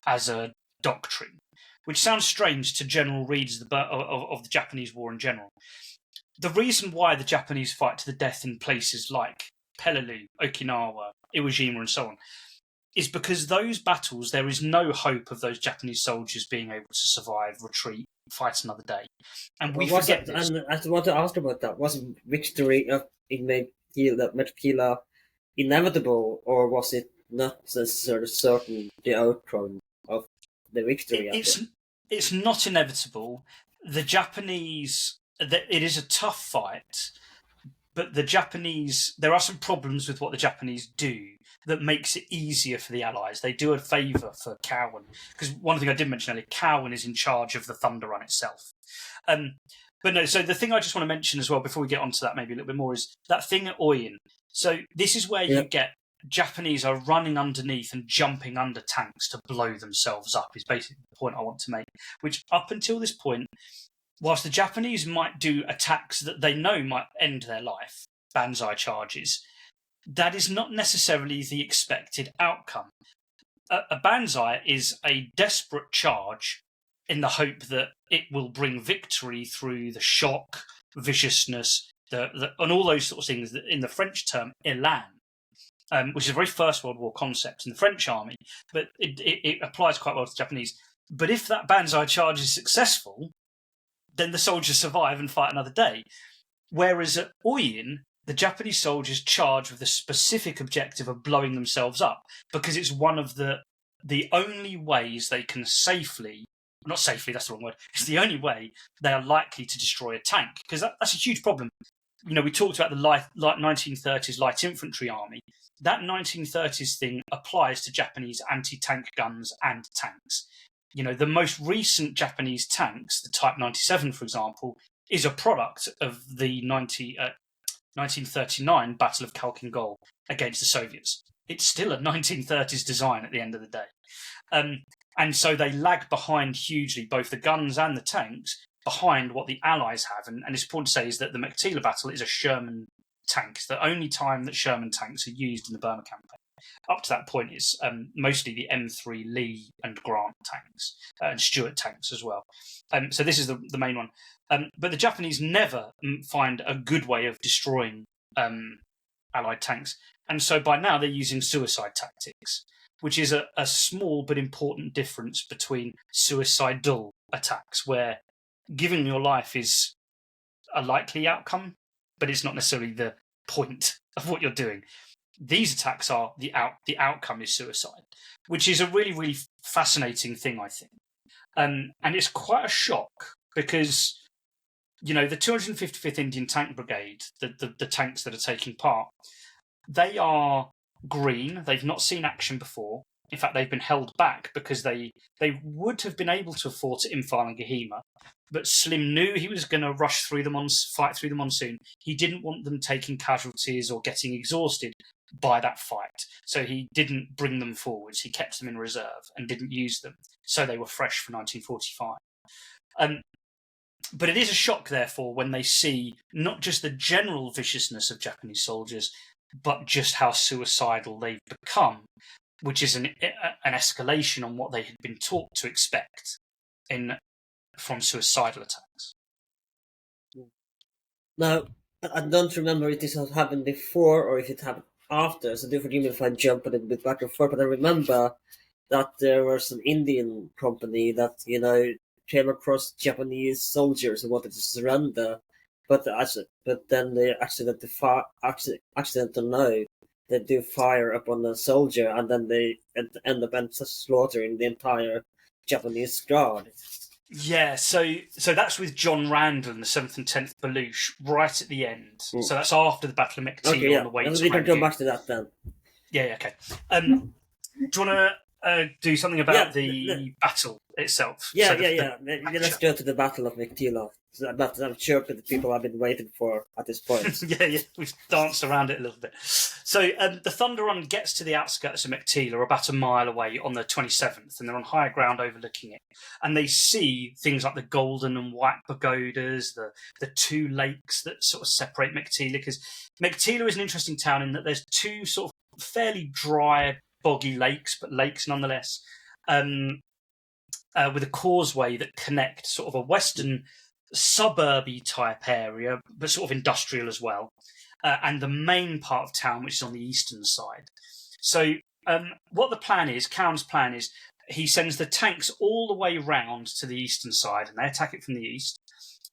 as a doctrine, which sounds strange to general readers of the Japanese war in general. The reason why the Japanese fight to the death in places like Peleliu, Okinawa, Iwo Jima, and so on, is because those battles, there is no hope of those Japanese soldiers being able to survive, retreat, fight another day. And we forget this. And I want to ask about that. Was victory in Meiktila inevitable, or was it not necessarily certain the outcome of the victory? It's not inevitable. The Japanese, it is a tough fight, but the Japanese, there are some problems with what the Japanese do that makes it easier for the Allies. They do a favour for Cowan, because one thing I did mention earlier, Cowan is in charge of the Thunder Run itself. But no, so the thing I just want to mention as well, before we get onto that maybe a little bit more, is that thing at Oyen. So this is where you get Japanese are running underneath and jumping under tanks to blow themselves up, is basically the point I want to make, which up until this point, whilst the Japanese might do attacks that they know might end their life, banzai charges, that is not necessarily the expected outcome. A banzai is a desperate charge in the hope that it will bring victory through the shock, viciousness, and all those sorts of things that in the French term, élan, which is a very First World War concept in the French army, but it applies quite well to the Japanese. But if that banzai charge is successful, then the soldiers survive and fight another day. Whereas at Oyin, the Japanese soldiers charge with the specific objective of blowing themselves up, because it's one of the only ways they can safely, not safely, that's the wrong word, it's the only way they are likely to destroy a tank, because that's a huge problem. You know, we talked about the 1930s light infantry army. That 1930s thing applies to Japanese anti-tank guns and tanks. You know, the most recent Japanese tanks, the Type 97, for example, is a product of the 1939 Battle of Khalkhin against the Soviets. It's still a 1930s design at the end of the day. And so they lag behind hugely, both the guns and the tanks, behind what the Allies have. And it's important to say is that the Meiktila battle is a Sherman tank. It's the only time that Sherman tanks are used in the Burma campaign. Up to that point, it's mostly the M3 Lee and Grant tanks, and Stuart tanks as well. So this is the main one. But the Japanese never find a good way of destroying Allied tanks. And so by now they're using suicide tactics, which is a small but important difference between suicidal attacks, where giving your life is a likely outcome, but it's not necessarily the point of what you're doing. These attacks are the outcome is suicide, which is a really, really fascinating thing, I think. And it's quite a shock because, you know, the 255th Indian Tank Brigade, the tanks that are taking part, they are green. They've not seen action before. In fact, they've been held back because they would have been able to have fought at Imphal and Kohima, but Slim knew he was going to rush through fight through the monsoon. He didn't want them taking casualties or getting exhausted by that fight, so he didn't bring them forwards. He kept them in reserve and didn't use them, so they were fresh for 1945. But it is a shock, therefore, when they see not just the general viciousness of Japanese soldiers, but just how suicidal they've become, which is an escalation on what they had been taught to expect from suicidal attacks. Now, I don't remember if this had happened before or if it happened after, so do forgive me if I jump a little bit back and forth, but I remember that there was an Indian company that, you know, came across Japanese soldiers who wanted to surrender, but then they accidentally they do fire upon the soldier, and then they end up slaughtering the entire Japanese guard. Yeah, so that's with John Randall and the 7th and 10th Baluch right at the end. So that's after the Battle of Meiktila on the way to we can go back to that then. Yeah, okay. Do you want to do something about the battle itself? Let's go to the Battle of Meiktila. I'm sure that people have been waiting for at this point. yeah, we've danced around it a little bit. So the Thunder Run gets to the outskirts of Meiktila about a mile away on the 27th, and they're on higher ground overlooking it. And they see things like the golden and white pagodas, the two lakes that sort of separate Meiktila, because Meiktila is an interesting town in that there's two sort of fairly dry, boggy lakes, but lakes nonetheless, with a causeway that connect sort of a western suburby type area, but sort of industrial as well, and the main part of town, which is on the eastern side. So what the plan is, Cowan's plan is, he sends the tanks all the way round to the eastern side, and they attack it from the east.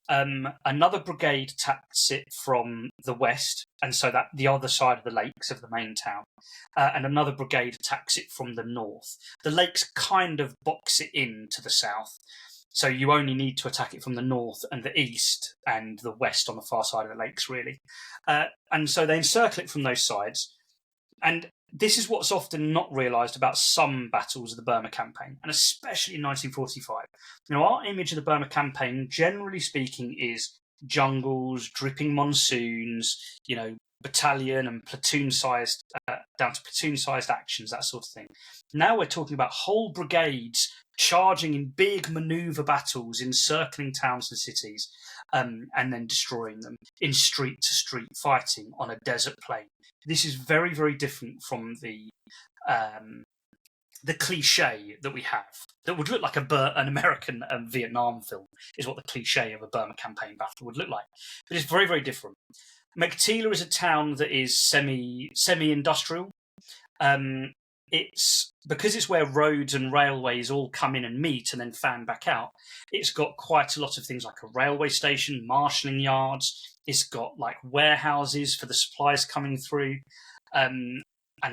Another brigade attacks it from the west, and so that the other side of the lakes of the main town, and another brigade attacks it from the north. The lakes kind of box it in to the south, so you only need to attack it from the north and the east and the west on the far side of the lakes, really. And so they encircle it from those sides. And this is what's often not realised about some battles of the Burma Campaign, and especially in 1945. You know, our image of the Burma Campaign, generally speaking, is jungles, dripping monsoons, you know, battalion and platoon-sized, down to platoon-sized actions, that sort of thing. Now we're talking about whole brigades charging in big manoeuvre battles, encircling towns and cities, and then destroying them in street-to-street fighting on a desert plain. This is very, very different from the cliche that we have, that would look like an American Vietnam film, is what the cliche of a Burma campaign battle would look like. But it's very, very different. Meiktila is a town that is semi-industrial. It's because it's where roads and railways all come in and meet and then fan back out. It's got quite a lot of things like a railway station, marshalling yards. It's got like warehouses for the supplies coming through, and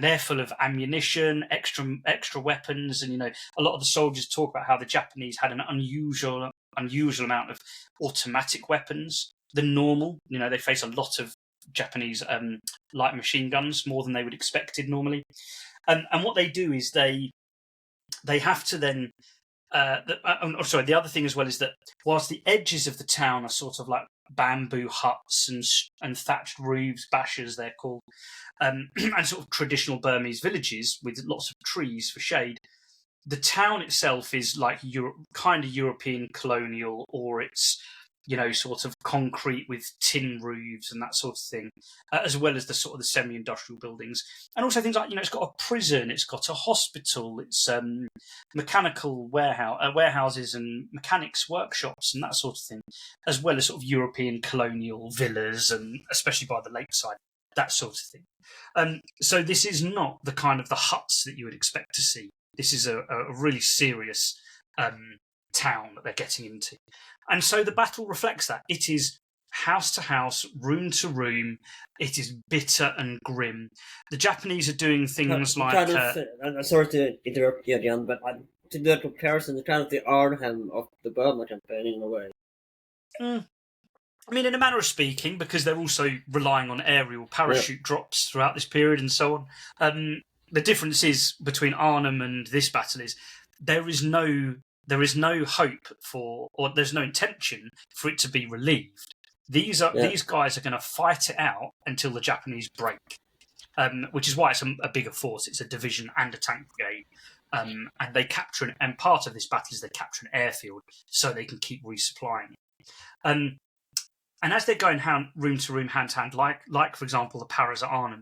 they're full of ammunition, extra weapons, and a lot of the soldiers talk about how the Japanese had an unusual amount of automatic weapons than normal. They face a lot of Japanese light machine guns, more than they would expected normally. And what they do is they have to then. The other thing as well is that whilst the edges of the town are sort of like bamboo huts and thatched roofs, bashers they're called, and sort of traditional Burmese villages with lots of trees for shade, the town itself is like kind of European colonial, or it's sort of concrete with tin roofs and that sort of thing, as well as the sort of the semi-industrial buildings, and also things like it's got a prison, it's got a hospital, it's mechanical warehouses and mechanics workshops and that sort of thing, as well as sort of European colonial villas, and especially by the lakeside, that sort of thing. So this is not the kind of the huts that you would expect to see. This is a really serious town that they're getting into. And so the battle reflects that. It is house to house, room to room. It is bitter and grim. The Japanese are doing things like... sorry to interrupt you again, but to do a comparison, it's kind of the Arnhem of the Burma campaign in a way. I mean, in a manner of speaking, because they're also relying on aerial parachute drops throughout this period and so on. The difference is between Arnhem and this battle is there is no hope for, or there's no intention for it to be relieved. These guys are going to fight it out until the Japanese break, which is why it's a bigger force. It's a division and a tank brigade, and they capture and part of this battle is they capture an airfield so they can keep resupplying. And as they're going room to room, hand to hand, like for example the Paras at Arnhem,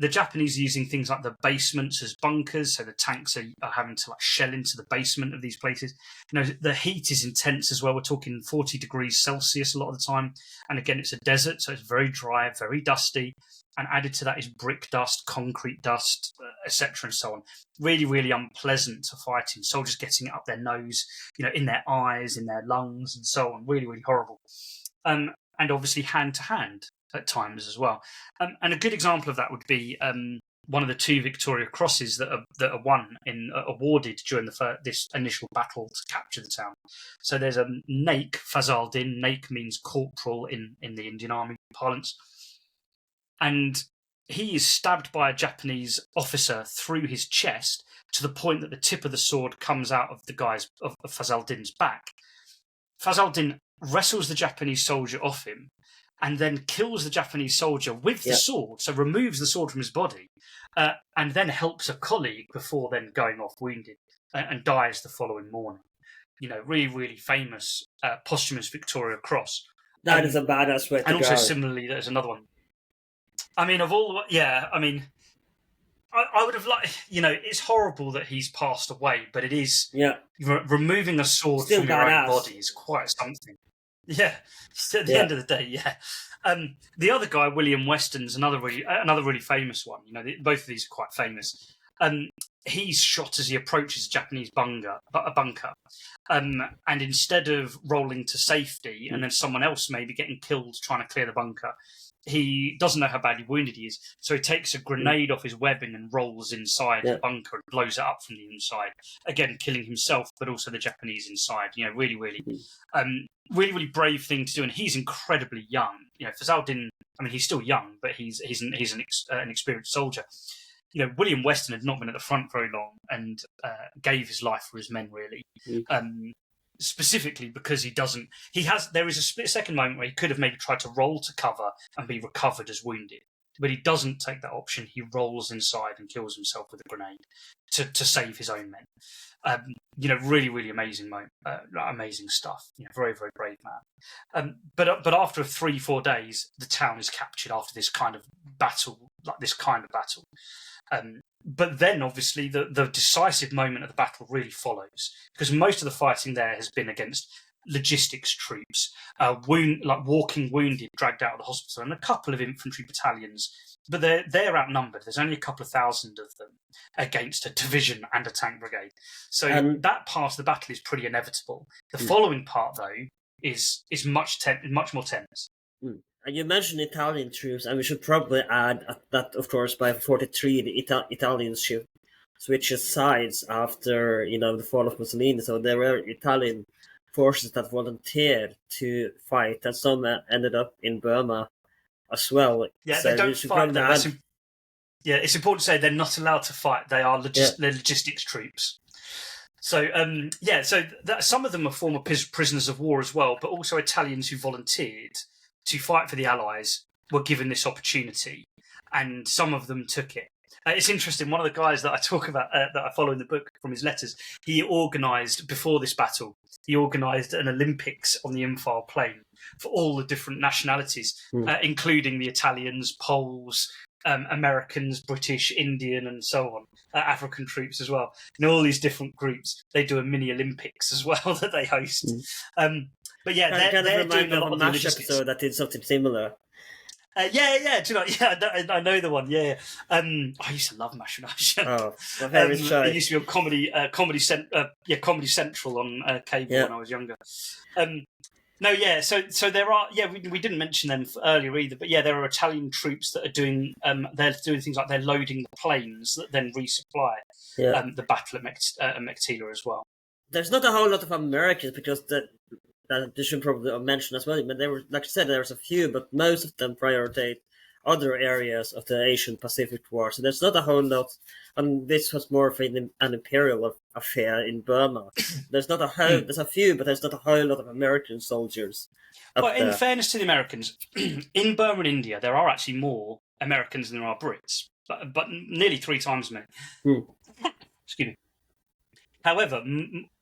the Japanese are using things like the basements as bunkers, so the tanks are having to like shell into the basement of these places. The heat is intense as well. We're talking 40 degrees Celsius a lot of the time, and again it's a desert, so it's very dry, very dusty, and added to that is brick dust, concrete dust, etc. and so on. Really, really unpleasant to fight in. Soldiers getting it up their nose, in their eyes, in their lungs, and so on. Really, really horrible. And obviously hand to hand at times as well. And a good example of that would be one of the 2 Victoria Crosses that are awarded during this initial battle to capture the town. So there's a Naik Fazaldin. Naik means corporal in the Indian Army parlance, and he is stabbed by a Japanese officer through his chest to the point that the tip of the sword comes out of Fazaldin's back. Fazaldin wrestles the Japanese soldier off him and then kills the Japanese soldier with the sword, so removes the sword from his body, and then helps a colleague before then going off wounded and dies the following morning. Really, really famous posthumous Victoria Cross. That is a badass way to go. And also similarly, there's another one. I mean, I would have liked, it's horrible that he's passed away, but it is, removing a sword from your own body is quite something. Yeah, at the end of the day, yeah. The other guy, William Weston's another really famous one. Both of these are quite famous. He's shot as he approaches a Japanese bunker, and instead of rolling to safety and then someone else maybe getting killed trying to clear the bunker, he doesn't know how badly wounded he is, so he takes a grenade off his webbing and rolls inside the bunker and blows it up from the inside, again killing himself but also the Japanese inside. Really, really, really, really brave thing to do, and he's incredibly young. Fazaldin, I mean, he's still young, but he's an experienced soldier. William Weston had not been at the front very long and gave his life for his men, really. Specifically because there is a split second moment where he could have maybe tried to roll to cover and be recovered as wounded. but he doesn't take that option. He rolls inside and kills himself with a grenade to save his own men. Really, really amazing amazing stuff. Very, very brave man. But after 3-4 days, the town is captured after this kind of battle, But then, obviously, the decisive moment of the battle really follows, because most of the fighting there has been against logistics troops, walking wounded dragged out of the hospital, and a couple of infantry battalions. But they're outnumbered. There's only a couple of thousand of them against a division and a tank brigade. So that part of the battle is pretty inevitable. The following part, though, is much more tense. And you mentioned Italian troops, and we should probably add that, of course, by 43, the Italians switches sides after the fall of Mussolini. So there were Italian forces that volunteered to fight, and some ended up in Burma as well. Yeah, so they don't fight. It's important to say they're not allowed to fight. They are they're logistics troops. So, some of them are former prisoners of war as well, but also Italians who volunteered to fight for the Allies were given this opportunity, and some of them took it. It's interesting. One of the guys that I talk about, that I follow in the book from his letters, he organised, before this battle, an Olympics on the Imphal Plain for all the different nationalities, including the Italians, Poles, Americans, British, Indian, and so on, African troops as well. In all these different groups, they do a mini Olympics as well that they host. But yeah, they're doing a lot of the logistics. Episode that did something similar. Do you know? Yeah, I know the one. Yeah, I used to love Machination. Oh, my favourite show. It used to be on Comedy Central on cable when I was younger. So there are. Yeah, we didn't mention them earlier either. But yeah, there are Italian troops that are doing. They're doing things like they're loading the planes that then resupply. The battle at Meiktila as well. There's not a whole lot of Americans, because they should probably mention as well. But there were, like I said, there's a few, but most of them prioritize other areas of the Asian Pacific War. So there's not a whole lot, and this was more of an imperial affair in Burma. There's a few, but there's not a whole lot of American soldiers. But in fairness to the Americans, in Burma and India, there are actually more Americans than there are Brits, but nearly 3 times as many. Excuse me. However,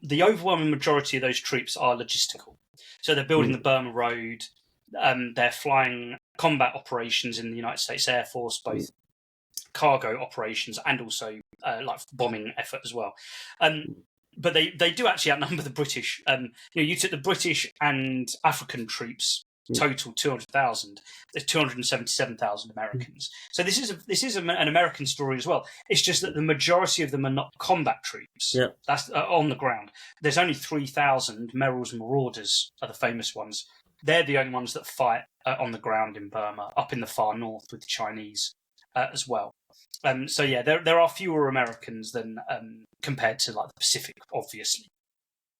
the overwhelming majority of those troops are logistical. So they're building the Burma Road. They're flying combat operations in the United States Air Force, both cargo operations and also like bombing effort as well. But they do actually outnumber the British. You took the British and African troops, total 200,000. There's 277,000 Americans. So this is an American story as well. It's just that the majority of them are not combat troops. Yeah. That's on the ground. There's only 3,000. Merrill's Marauders are the famous ones. They're the only ones that fight on the ground in Burma, up in the far north with the Chinese as well. There are fewer Americans than compared to like the Pacific, obviously.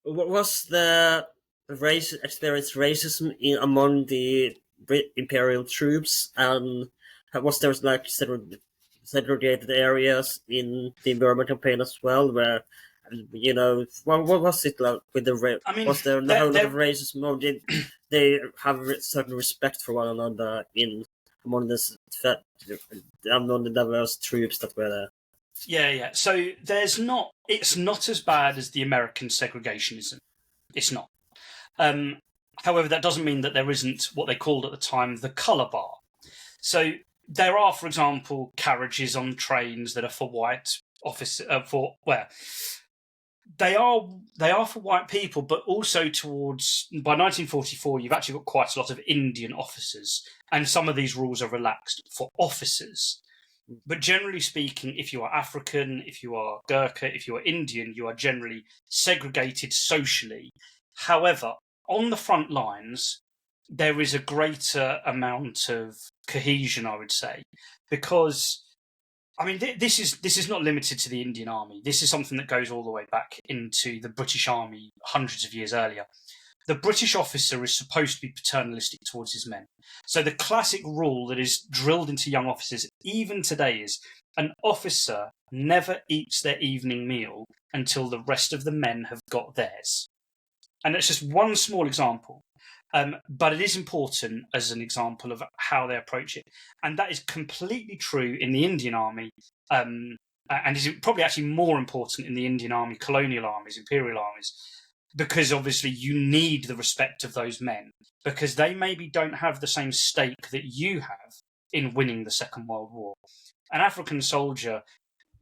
What was the experienced racism among the imperial troops, and was there like segregated areas in the Burma campaign as well, where what was it like with the was there a whole lot of racism, or did they have a certain respect for one another among the diverse troops that were there? Yeah. So it's not as bad as the American segregationism. It's not. However, that doesn't mean that there isn't what they called at the time the colour bar. So there are, for example, carriages on trains that are for white they are for white people, but also by 1944, you've actually got quite a lot of Indian officers, and some of these rules are relaxed for officers. But generally speaking, if you are African, if you are Gurkha, if you are Indian, you are generally segregated socially. However, on the front lines, there is a greater amount of cohesion, I would say, because this is not limited to the Indian Army. This is something that goes all the way back into the British Army hundreds of years earlier. The British officer is supposed to be paternalistic towards his men. So the classic rule that is drilled into young officers even today is an officer never eats their evening meal until the rest of the men have got theirs. And it's just one small example. But it is important as an example of how they approach it. And that is completely true in the Indian Army, and is probably actually more important in the Indian Army, colonial armies, imperial armies, because obviously you need the respect of those men, because they maybe don't have the same stake that you have in winning the Second World War. An African soldier,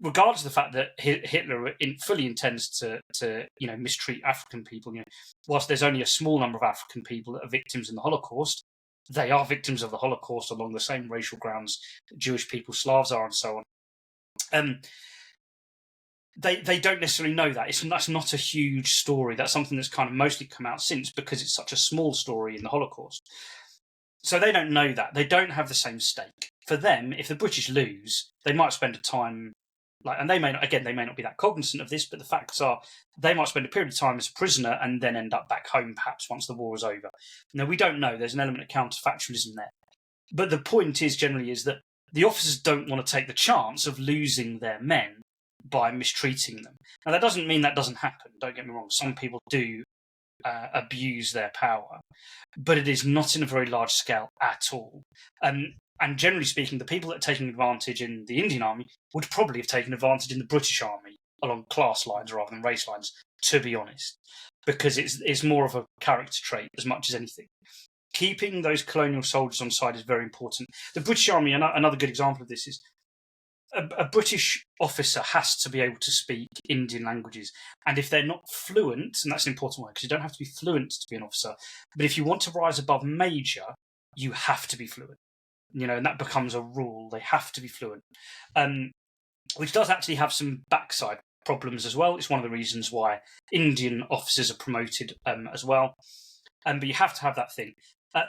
regardless of the fact that Hitler fully intends to mistreat African people, whilst there's only a small number of African people that are victims in the Holocaust, they are victims of the Holocaust along the same racial grounds that Jewish people, Slavs are, and so on. They don't necessarily know that. That's not a huge story. That's something that's kind of mostly come out since, because it's such a small story in the Holocaust. So they don't know that. They don't have the same stake. For them, if the British lose, they might spend a time, and they may not be that cognizant of this, but the facts are they might spend a period of time as a prisoner and then end up back home perhaps once the war is over. Now, we don't know. There's an element of counterfactualism there. But the point is that the officers don't want to take the chance of losing their men by mistreating them. Now, that doesn't mean that doesn't happen. Don't get me wrong. Some people do abuse their power, but it is not in a very large scale at all. And generally speaking, the people that are taking advantage in the Indian Army would probably have taken advantage in the British Army along class lines rather than race lines, to be honest, because it's more of a character trait as much as anything. Keeping those colonial soldiers on side is very important. The British Army, another good example of this is a British officer has to be able to speak Indian languages. And if they're not fluent, and that's an important one, because you don't have to be fluent to be an officer, but if you want to rise above major, you have to be fluent. And that becomes a rule. They have to be fluent, which does actually have some backside problems as well. It's one of the reasons why Indian officers are promoted as well. But you have to have that thing.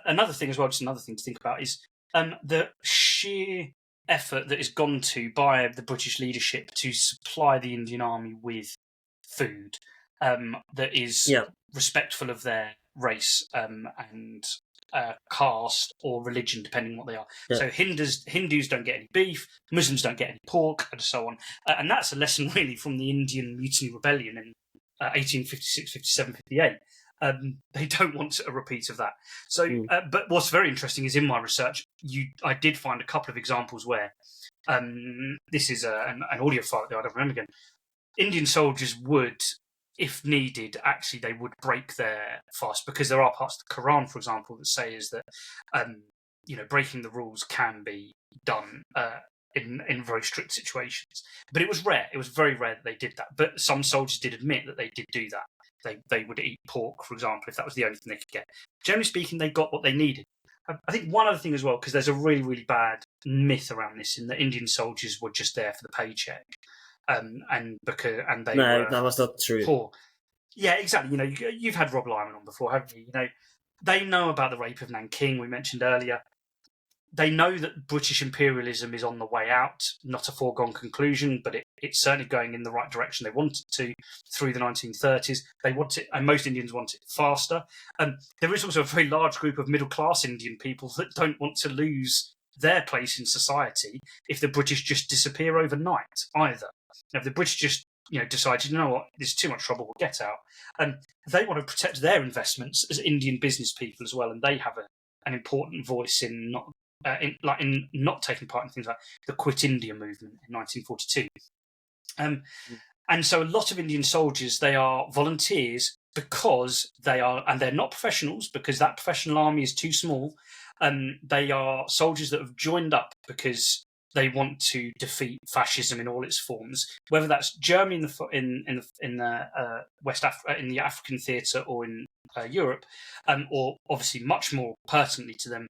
Another thing as well, just another thing to think about, is the sheer effort that is gone to by the British leadership to supply the Indian Army with food that is respectful of their race and caste or religion, depending on what they are. Yeah. So Hindus don't get any beef, Muslims don't get any pork, and so on. And that's a lesson really from the Indian Mutiny Rebellion in 1856, 57, 58. They don't want a repeat of that. So, but what's very interesting is in my research, I did find a couple of examples where this is an audio file that I don't remember again. Indian soldiers would, if needed, actually they would break their fast, because there are parts of the Quran, for example, that say is that breaking the rules can be done in very strict situations. But it was rare. It was very rare that they did that. But some soldiers did admit that they did do that. They would eat pork, for example, if that was the only thing they could get. Generally speaking, they got what they needed. I think one other thing as well, because there's a really, really bad myth around this, in that Indian soldiers were just there for the paycheck, and they were that was not true. Poor. Yeah, exactly. You've had Rob Lyman on before, haven't you? They know about the rape of Nanking we mentioned earlier. They know that British imperialism is on the way out, not a foregone conclusion, but it's certainly going in the right direction. They want it to through the 1930s. They want it, and most Indians want it faster. There is also a very large group of middle-class Indian people that don't want to lose their place in society if the British just disappear overnight either. Now, if the British just decide, you know what, there's too much trouble, we'll get out. They want to protect their investments as Indian business people as well, and they have an important voice in not taking part in things like the Quit India movement in 1942. And so a lot of Indian soldiers, they are volunteers because they're not professionals, because that professional army is too small. They are soldiers that have joined up because they want to defeat fascism in all its forms, whether that's Germany in the African theatre or in Europe, or obviously much more pertinently to them,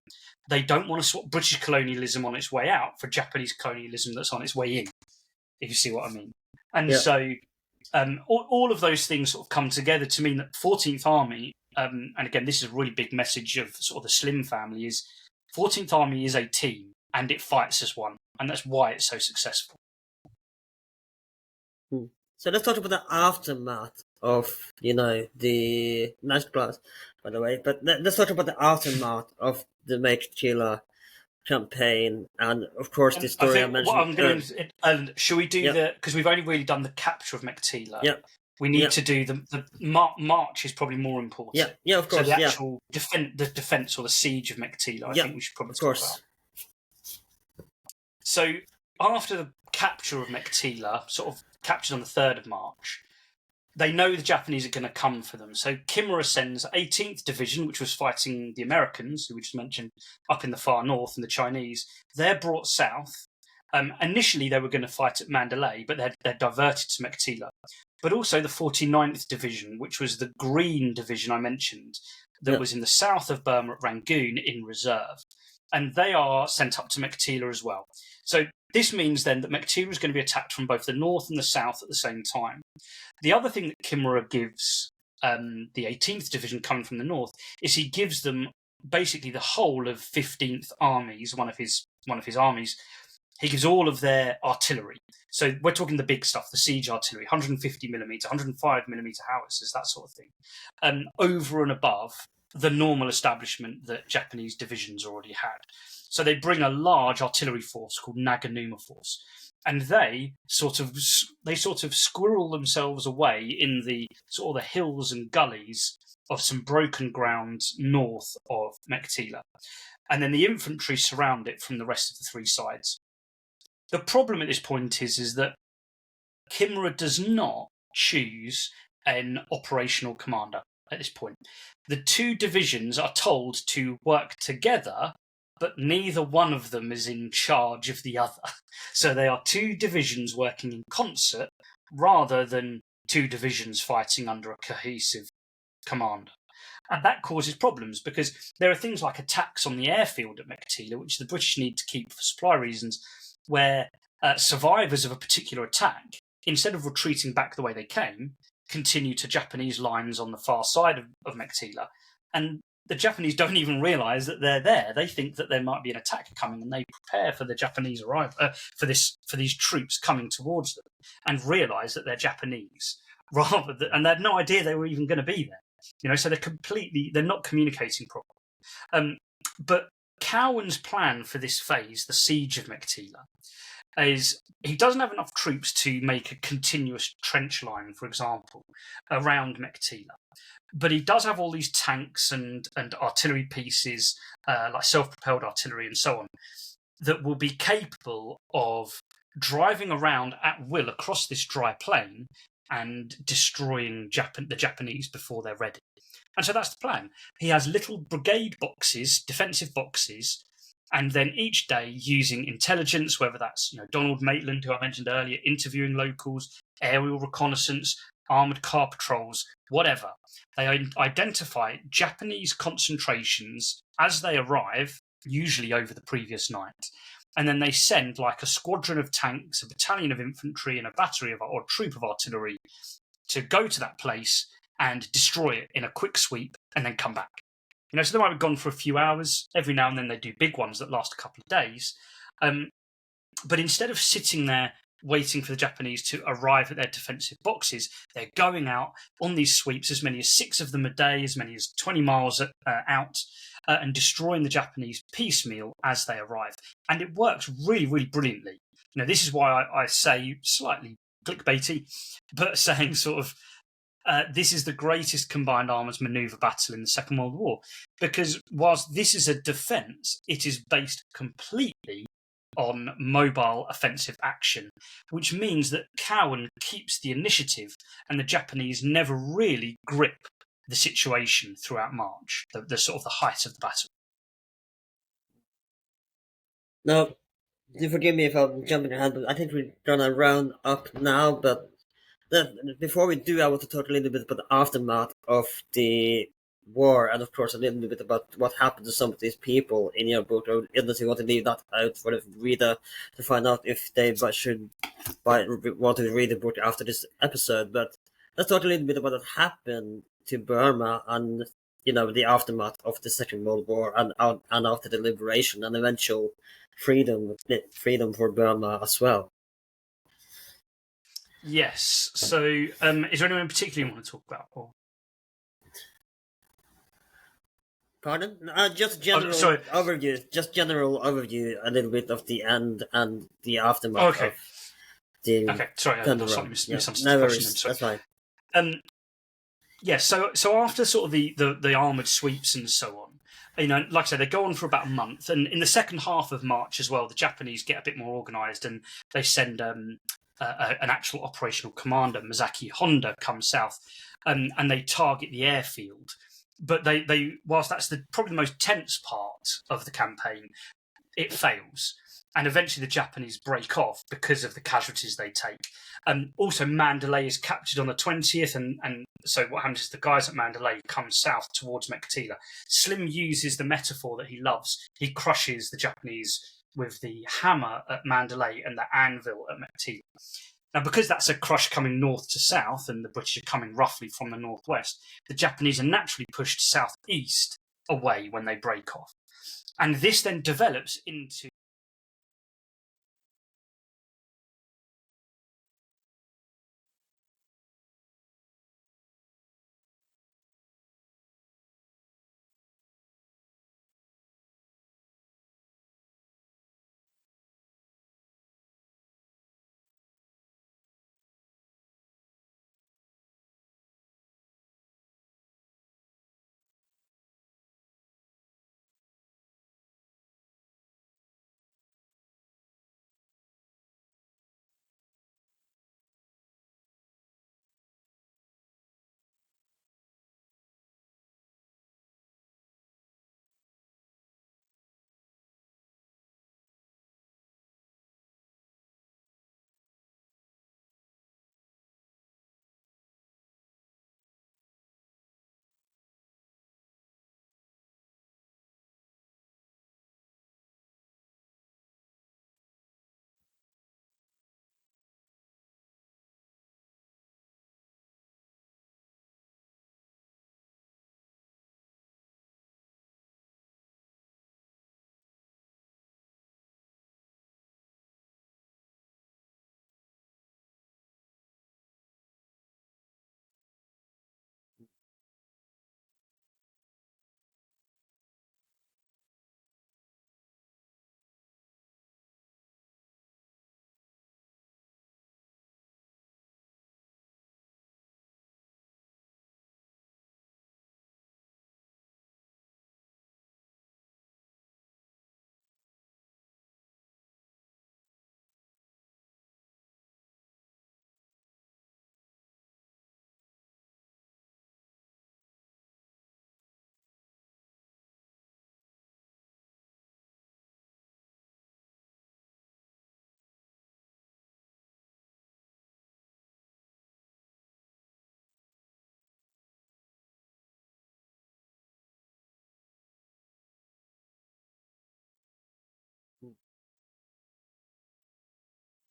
they don't want to swap British colonialism on its way out for Japanese colonialism that's on its way in, if you see what I mean. And so all of those things sort of come together to mean that 14th Army, and again, this is a really big message of sort of the Slim family, is 14th Army is a team and it fights as one. And that's why it's so successful. So let's talk about the aftermath of, the next class, by the way. But let's talk about the aftermath of the Meiktila campaign, and of course the story I mentioned. What I'm going to, should we do because we've only really done the capture of Meiktila. Yeah. We need to do the march is probably more important. Yeah, of course. So the actual defense or the siege of Meiktila, I think we should probably talk about. So after the capture of Meiktila, sort of captured on the 3rd of March, they know the Japanese are going to come for them. So Kimura sends 18th Division, which was fighting the Americans, who we just mentioned, up in the far north, and the Chinese. They're brought south. Initially, they were going to fight at Mandalay, but they're diverted to Meiktila. But also the 49th Division, which was the Green Division I mentioned, that was in the south of Burma at Rangoon in reserve. And they are sent up to Meiktila as well. So this means then that Meiktila is going to be attacked from both the north and the south at the same time. The other thing that Kimura gives the 18th Division coming from the north is he gives them basically the whole of 15th Armies, one of his armies. He gives all of their artillery. So we're talking the big stuff, the siege artillery, 150mm, 105mm howitzers, that sort of thing, over and above the normal establishment that Japanese divisions already had. So they bring a large artillery force called Naganuma Force, and they sort of squirrel themselves away in the sort of the hills and gullies of some broken ground north of Meiktila. And then the infantry surround it from the rest of the three sides. The problem at this point is that Kimura does not choose an operational commander at this point. The two divisions are told to work together, but neither one of them is in charge of the other. So they are two divisions working in concert rather than two divisions fighting under a cohesive commander. And that causes problems because there are things like attacks on the airfield at Meiktila, which the British need to keep for supply reasons, where survivors of a particular attack, instead of retreating back the way they came, continue to Japanese lines on the far side of Meiktila. And the Japanese don't even realise that they're there. They think that there might be an attack coming, and they prepare for the Japanese arrival for these troops coming towards them, and realise that they're Japanese and they had no idea they were even going to be there. So they're not communicating properly. But Cowan's plan for this phase, the siege of Meiktila, is he doesn't have enough troops to make a continuous trench line, for example, around Meiktila. But he does have all these tanks and artillery pieces, like self-propelled artillery and so on, that will be capable of driving around at will across this dry plain and destroying the Japanese before they're ready. And so that's the plan. He has little brigade boxes, defensive boxes, and then each day using intelligence, whether that's Donald Maitland, who I mentioned earlier, interviewing locals, aerial reconnaissance, armoured car patrols, whatever. They identify Japanese concentrations as they arrive, usually over the previous night. And then they send like a squadron of tanks, a battalion of infantry, and a battery or a troop of artillery to go to that place and destroy it in a quick sweep and then come back. So they might be gone for a few hours. Every now and then they do big ones that last a couple of days. But instead of sitting there waiting for the Japanese to arrive at their defensive boxes, they're going out on these sweeps, as many as 6 of them a day, as many as 20 miles out, and destroying the Japanese piecemeal as they arrive. And it works really, really brilliantly. This is why I say slightly clickbaity, but saying sort of, this is the greatest combined arms manoeuvre battle in the Second World War, because whilst this is a defence, it is based completely on mobile offensive action, which means that Cowan keeps the initiative and the Japanese never really grip the situation throughout March, the sort of the height of the battle. Now, do forgive me if I'm jumping ahead, but I think we're gonna round up now, but before we do, I want to talk a little bit about the aftermath of the war, and of course a little bit about what happened to some of these people in your book. Unless you want to leave that out for the reader to find out if they should want to read the book after this episode. But let's talk a little bit about what happened to Burma and the aftermath of the Second World War and after the liberation and eventual freedom for Burma as well. Yes. So, is there anyone in particular you want to talk about? Or? Pardon? Just general overview. Just general overview, a little bit of the end and the aftermath. Okay. Of the okay. Sorry, I misunderstood the question. That's fine. Um, yeah, so after sort of the armored sweeps and so on, like I said, they go on for about a month, and in the second half of March as well, the Japanese get a bit more organised, and they send an actual operational commander, Masaki Honda, comes south, and they target the airfield. But they whilst that's probably the most tense part of the campaign, it fails. And eventually the Japanese break off because of the casualties they take. Also, Mandalay is captured on the 20th, and so what happens is the guys at Mandalay come south towards Meiktila. Slim uses the metaphor that he loves. He crushes the Japanese with the hammer at Mandalay and the anvil at Meiktila. Now, because that's a crush coming north to south, and the British are coming roughly from the northwest, the Japanese are naturally pushed southeast away when they break off. And this then develops into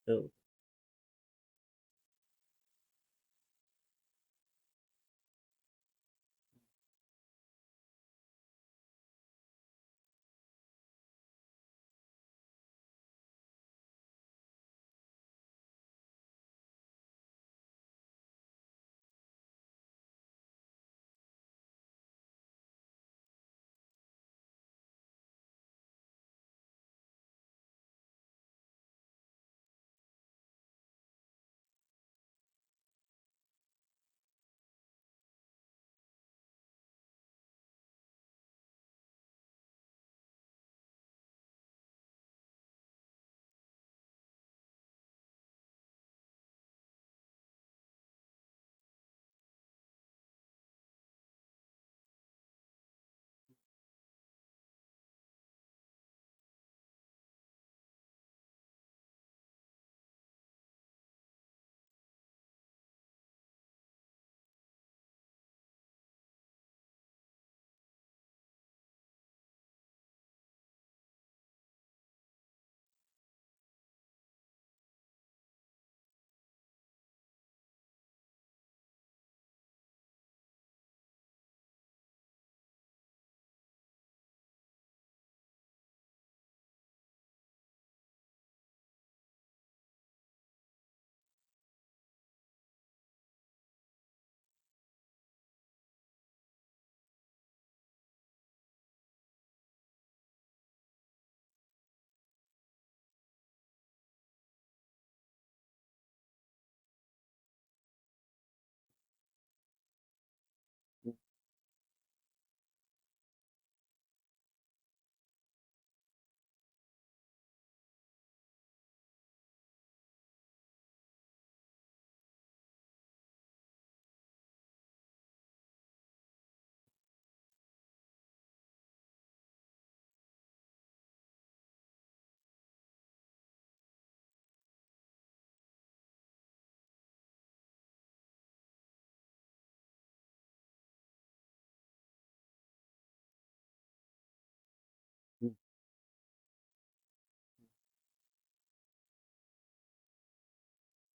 So,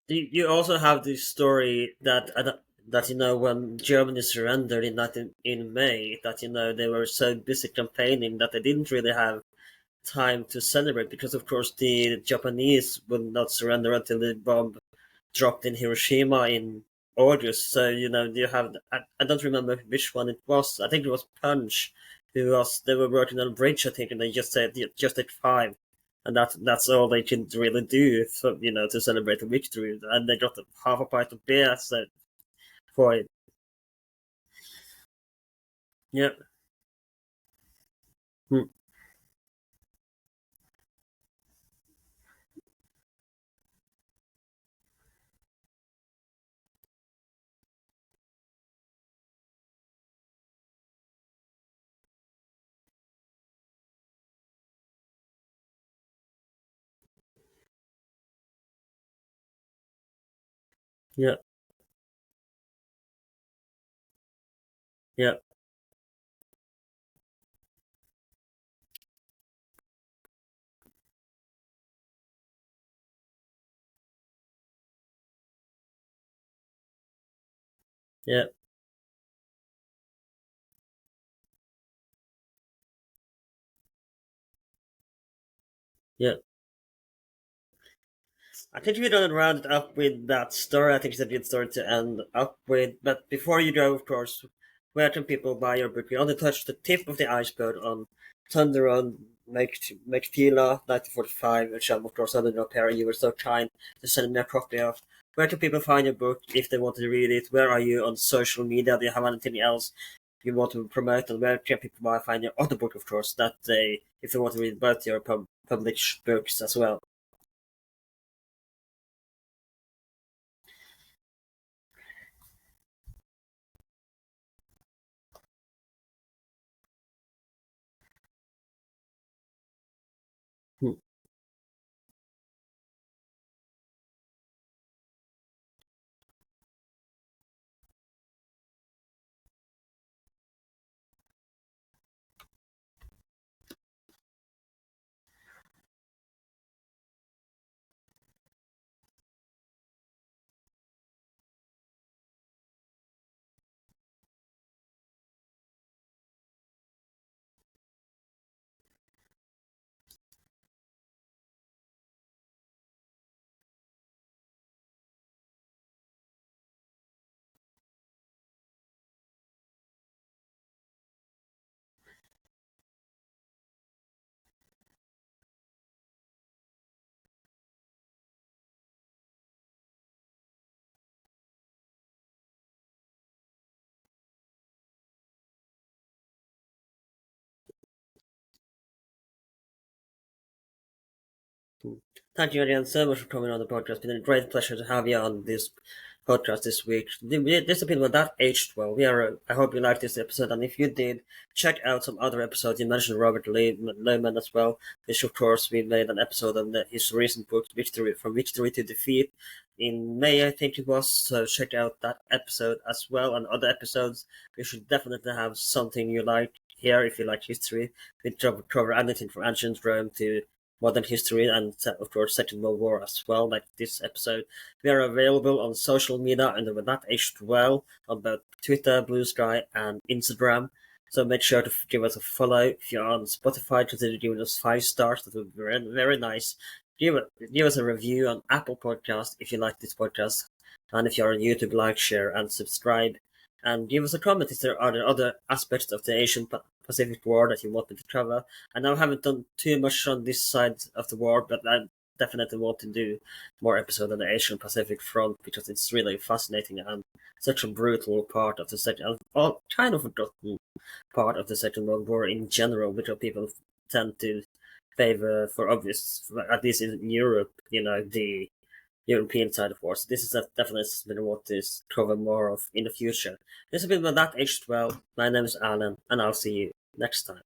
You also have the story that when Germany surrendered in May, that they were so busy campaigning that they didn't really have time to celebrate, because of course the Japanese would not surrender until the bomb dropped in Hiroshima in August. So you have I don't remember which one it was. I think it was Punch, they were working on a bridge, I think, and they just said just at 5, and that's all they could really do for, to celebrate the victory, and they got half a pint of beer so for it. Yeah. Hmm. Yeah. Yeah. Yeah. Yeah. I think we're gonna round it up with that story. I think it's a good story to end up with. But before you go, of course, where can people buy your book? We only touched the tip of the iceberg on Thunder on Meiktila 1945, which I'm of course under no pair. You were so kind to send me a copy of. Where can people find your book if they want to read it? Where are you on social media? Do you have anything else you want to promote? And where can people find your other book, of course, that they, if they want to read both your published books as well? Hmm. Thank you again so much for coming on the podcast. It's been a great pleasure to have you on this podcast this week. This has been about that aged well. I hope you liked this episode, and if you did, check out some other episodes. You mentioned Robert Lehman as well, which of course we made an episode on his recent book, From Victory to Defeat, in May, I think it was. So check out that episode as well, and other episodes. We should definitely have something you like here if you like history. We cover anything from ancient Rome to modern history, and of course Second World War as well, like this episode. We are available on social media under that H12 on both Twitter, Blue Sky, and Instagram. So make sure to give us a follow. If you're on Spotify, consider giving us 5 stars. That would be very, very nice. Give us a review on Apple Podcast if you like this podcast. And if you're on YouTube, like, share, and subscribe. And give us a comment if there are other aspects of the Asian Pacific War that you want me to cover. I know I haven't done too much on this side of the war, but I definitely want to do more episodes on the Asian Pacific front because it's really fascinating and such a brutal part of the second, kind of forgotten part of the Second World War in general, which people tend to favor for obvious, at least in Europe, the European side of wars. This is definitely something I want to cover more of in the future. This has been my That Aged Well. My name is Alan, and I'll see you next time.